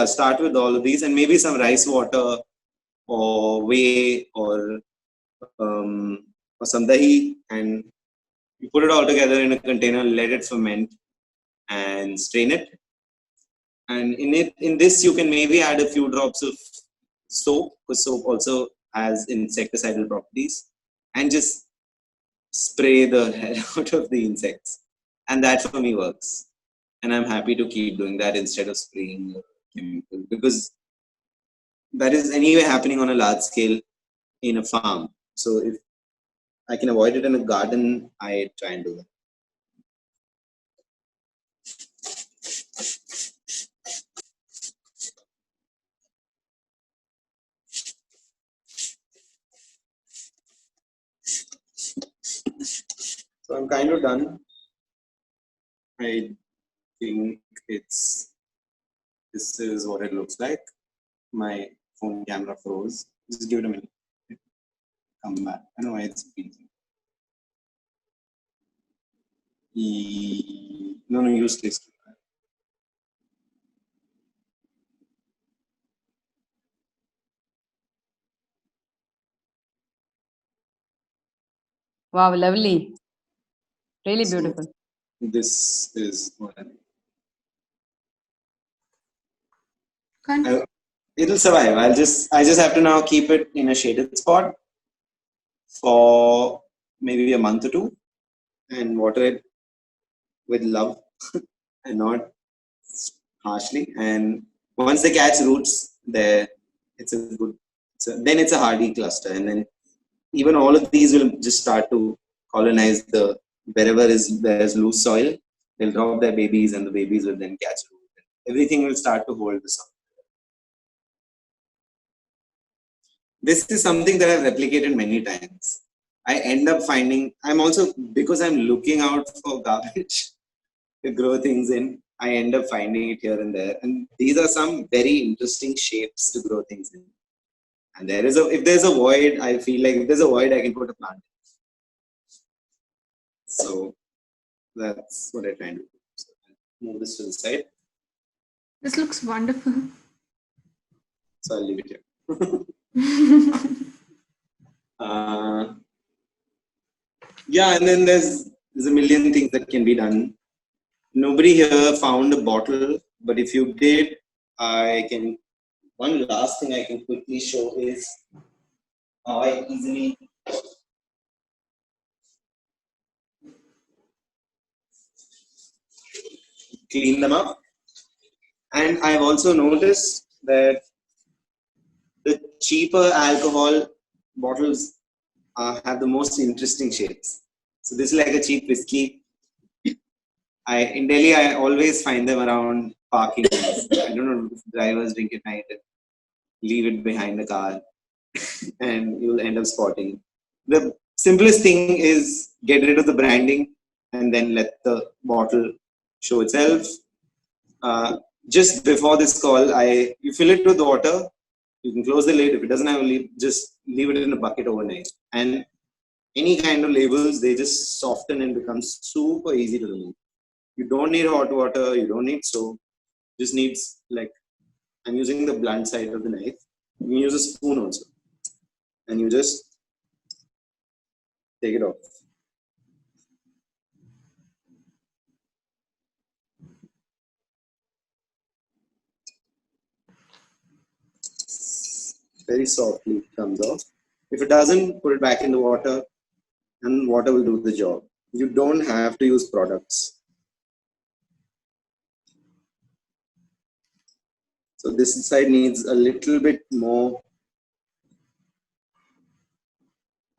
start with all of these, and maybe some rice water or whey or some dahi, and you put it all together in a container, let it ferment and strain it. And in this you can maybe add a few drops of soap, because soap also has insecticidal properties, and just spray the hell out of the insects. And that for me works. And I'm happy to keep doing that instead of spraying chemical, because that is anyway happening on a large scale in a farm. So if I can avoid it in a garden, I try and do that. So I'm kind of done. I think this is what it looks like. My phone camera froze. Just give it a minute. Come back. I don't know why it's freezing. No, you stay still. Wow, lovely. Really So beautiful. this is what it'll survive. I just have to now keep it in a shaded spot for maybe a month or two and water it with love and not harshly. And once they catch roots, then it's a hardy cluster. And then even all of these will just start to colonize wherever there's loose soil. They'll drop their babies, and the babies will then catch root. Everything will start to hold the soil. this is something that I've replicated many times. I end up finding, I'm also, because I'm looking out for garbage to grow things in, I end up finding it here and there. And these are some very interesting shapes to grow things in. And there is if there's a void, I feel like if there's a void, I can put a plant. So that's what I try to do. So I'll move this to the side. This looks wonderful. So I'll leave it here. Yeah, and then there's a million things that can be done. Nobody here found a bottle, but if you did, I can. One last thing I can quickly show is how I easily clean them up. And I've also noticed that the cheaper alcohol bottles have the most interesting shapes. So this is like a cheap whiskey. In Delhi, I always find them around parking lots. I don't know if drivers drink at night and leave it behind the car, and you'll end up spotting. The simplest thing is get rid of the branding and then let the bottle show itself. Just before this call, you fill it with water. You can close the lid. If it doesn't have a lid, just leave it in a bucket overnight. And any kind of labels, they just soften and become super easy to remove. You don't need hot water. You don't need soap. Just needs, like, I'm using the blunt side of the knife. You can use a spoon also. And you just take it off. Very softly it comes off. If it doesn't, put it back in the water and water will do the job. You don't have to use products. So this side needs a little bit more,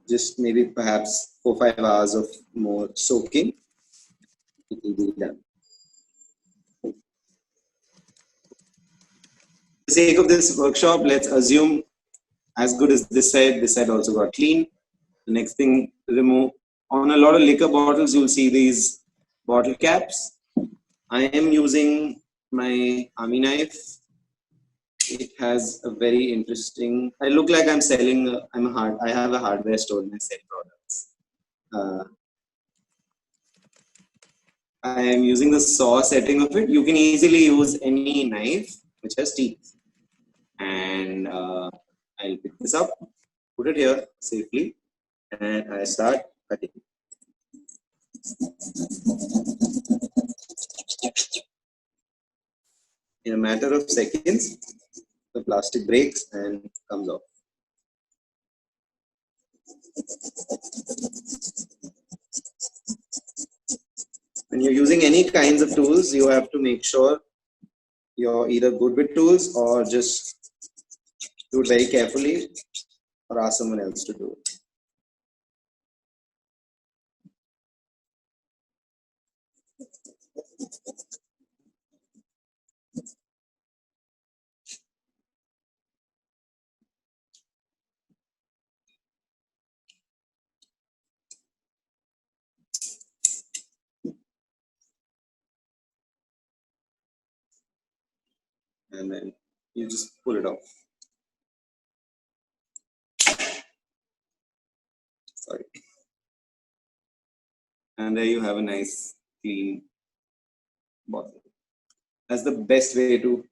just maybe perhaps 4-5 hours of more soaking. It will be done. For the sake of this workshop, let's assume as good as this side also got clean. The next thing, remove. On a lot of liquor bottles, you'll see these bottle caps. I am using my army knife. It has a very interesting. I look like I'm selling. I have a hardware store and I sell products. I am using the saw setting of it. You can easily use any knife which has teeth, and I'll pick this up, put it here safely, and I start cutting. In a matter of seconds, the plastic breaks and comes off. When you're using any kinds of tools, you have to make sure you're either good with tools or just do it very carefully or ask someone else to do it. And then you just pull it off. Sorry. And there you have a nice clean bottle. That's the best way to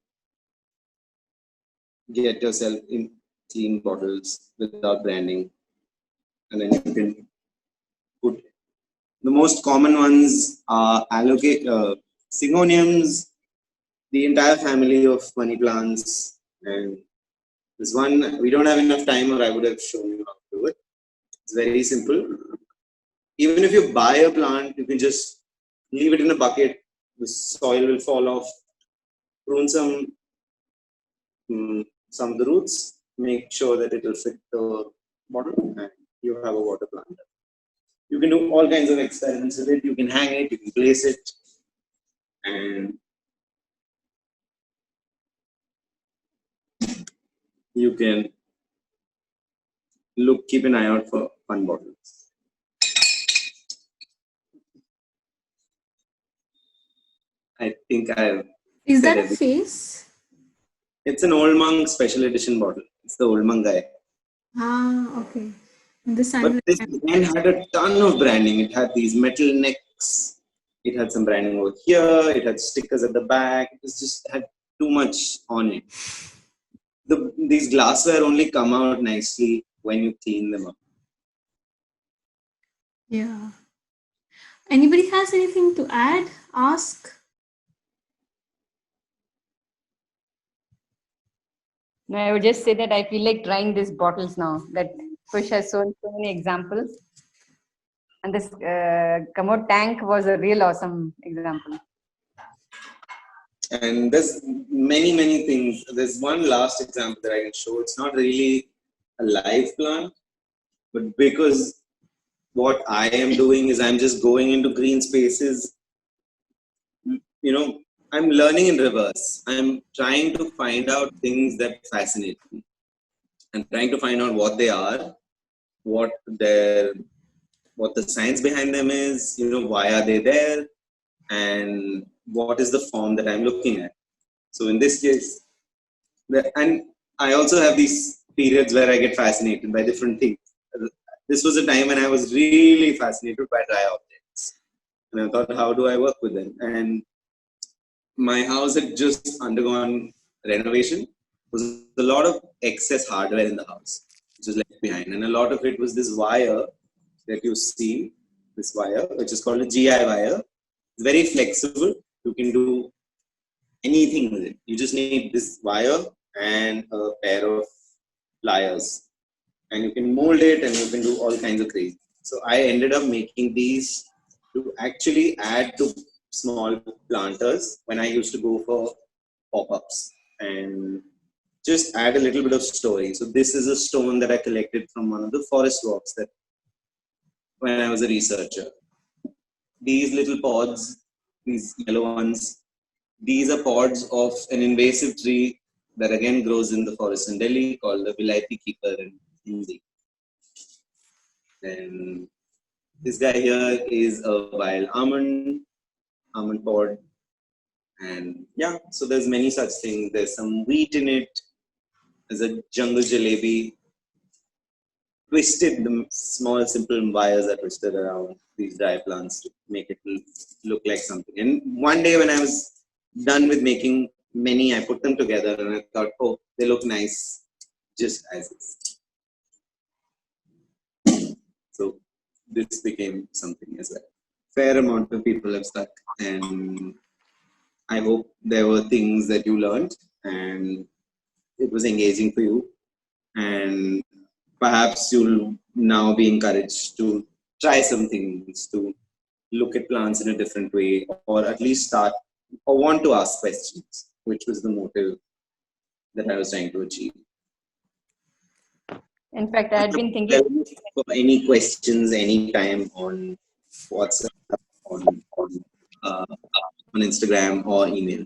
get yourself in clean bottles without branding. And then you can put the most common ones are syngoniums, the entire family of money plants, and this one we don't have enough time, or I would have shown you how to do it. It's very simple. Even if you buy a plant, you can just leave it in a bucket. The soil will fall off. Prune some of the roots. Make sure that it will fit the bottle, and you have a water plant. You can do all kinds of experiments with it. You can hang it. You can place it, and you can keep an eye out for fun bottles. I think I've Is said that a everything. face? It's an Old Monk special edition bottle. It's the Old Monk guy. Ah, okay. This But time, this brand had a ton of branding. It had these metal necks. It had some branding over here. It had stickers at the back. It was just had too much on it. These glassware only come out nicely when you clean them up. yeah. Anybody has anything to add? Ask. No, I would just say that I feel like trying these bottles now. That Kush has shown so many examples, and this commode tank was a real awesome example. And there's many things. There's one last example that I can show. It's not really a live plant, but because what I am doing is I'm just going into green spaces. I'm learning in reverse. I'm trying to find out things that fascinate me. I'm trying to find out what they are, what the science behind them is, why are they there, and what is the form that I'm looking at. So in this case, and I also have these periods where I get fascinated by different things. This was a time when I was really fascinated by dry objects. And I thought, how do I work with them? And my house had just undergone renovation. There was a lot of excess hardware in the house, which was left behind. And a lot of it was this wire that you see, this wire, which is called a GI wire. It's very flexible. You can do anything with it. You just need this wire and a pair of pliers. And you can mold it and you can do all kinds of crazy. So I ended up making these to actually add to small planters when I used to go for pop-ups and just add a little bit of story. So this is a stone that I collected from one of the forest walks that when I was a researcher. These little pods, these yellow ones, these are pods of an invasive tree that again grows in the forest in Delhi called the Vilaiti keeper in Hindi. And this guy here is a wild almond pod. And yeah, so there's many such things. There's some wheat in it. There's a jungle jalebi. Twisted, the small simple wires are twisted around these dry plants to make it look like something. And one day when I was done with making many, I put them together and I thought, oh, they look nice just as is. So this became something as well. Fair amount of people have stuck, and I hope there were things that you learned and it was engaging for you. And perhaps you'll now be encouraged to try some things, to look at plants in a different way, or at least start or want to ask questions, which was the motive that I was trying to achieve. In fact, I had been thinking. For any questions anytime on WhatsApp, on Instagram or email.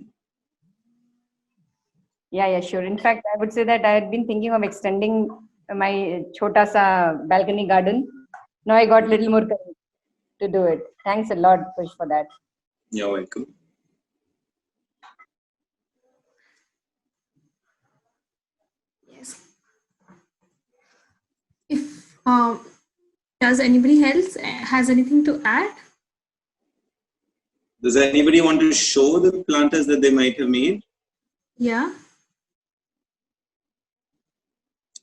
Yeah, sure. In fact, I would say that I had been thinking of extending my chota sa balcony garden. Now I got a little more courage to do it. Thanks a lot, Kush, for that. You're welcome. Yes. If does anybody else has anything to add? Does anybody want to show the planters that they might have made? Yeah.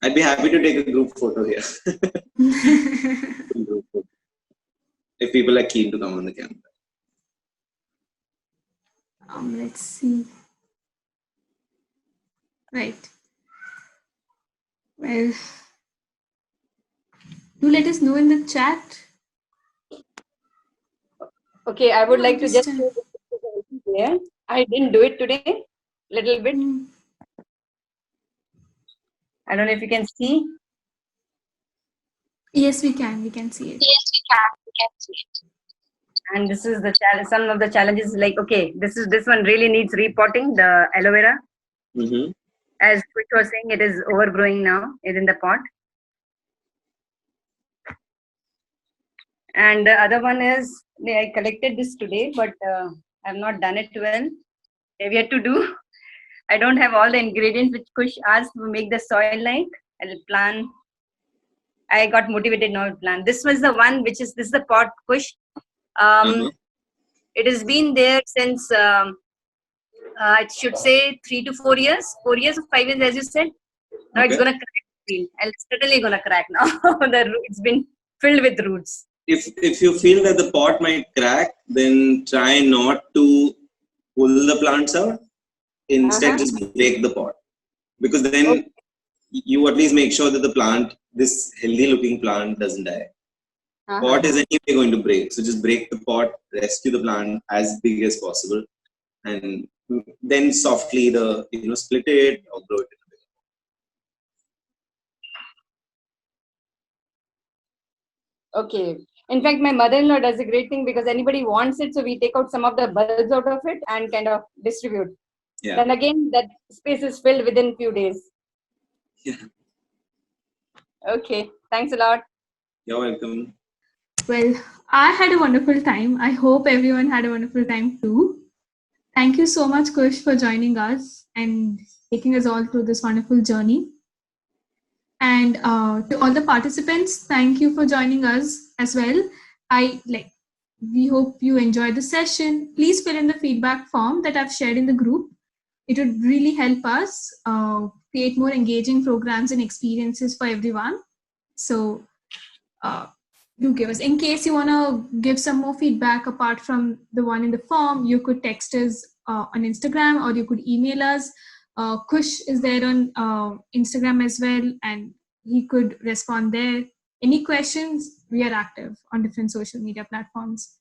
I'd be happy to take a group photo here. If people are keen to come on the camera. Let's see. Right. Well, do let us know in the chat. Okay, I would like to just say there. I didn't do it today. Little bit. I don't know if you can see. Yes, we can. We can see it. Yes, we can see it. And this is the challenge. Some of the challenges, like, okay, this one really needs repotting. The aloe vera. Mm-hmm. As Kush was saying, it is overgrowing now. It's in the pot. And the other one is, I collected this today, but I have not done it well. I have yet to do. I don't have all the ingredients which Kush asked to make the soil like. I'll plan. I got motivated now to plan. This was the one which is, this is the pot, Kush. It has been there since, I should say 3 to 4 years. 4 years or 5 years, as you said. Now it's going to crack. It's certainly going to crack now. It's been filled with roots. If you feel that the pot might crack, then try not to pull the plants out. Instead, just break the pot. Because then you at least make sure that the plant, this healthy looking plant, doesn't die. Pot is anyway going to break. So just break the pot, rescue the plant as big as possible. And then softly split it or grow it. Okay. In fact, my mother-in-law does a great thing because anybody wants it, so we take out some of the bulbs out of it and kind of distribute. Yeah. Then again, that space is filled within a few days. Yeah. Okay. Thanks a lot. You're welcome. Well, I had a wonderful time. I hope everyone had a wonderful time too. Thank you so much, Kush, for joining us and taking us all through this wonderful journey. And to all the participants, thank you for joining us as well. We hope you enjoyed the session. Please fill in the feedback form that I've shared in the group. It would really help us create more engaging programs and experiences for everyone. So do give us. In case you want to give some more feedback apart from the one in the form, you could text us on Instagram or you could email us. Kush is there on Instagram as well, and he could respond there. Any questions? We are active on different social media platforms.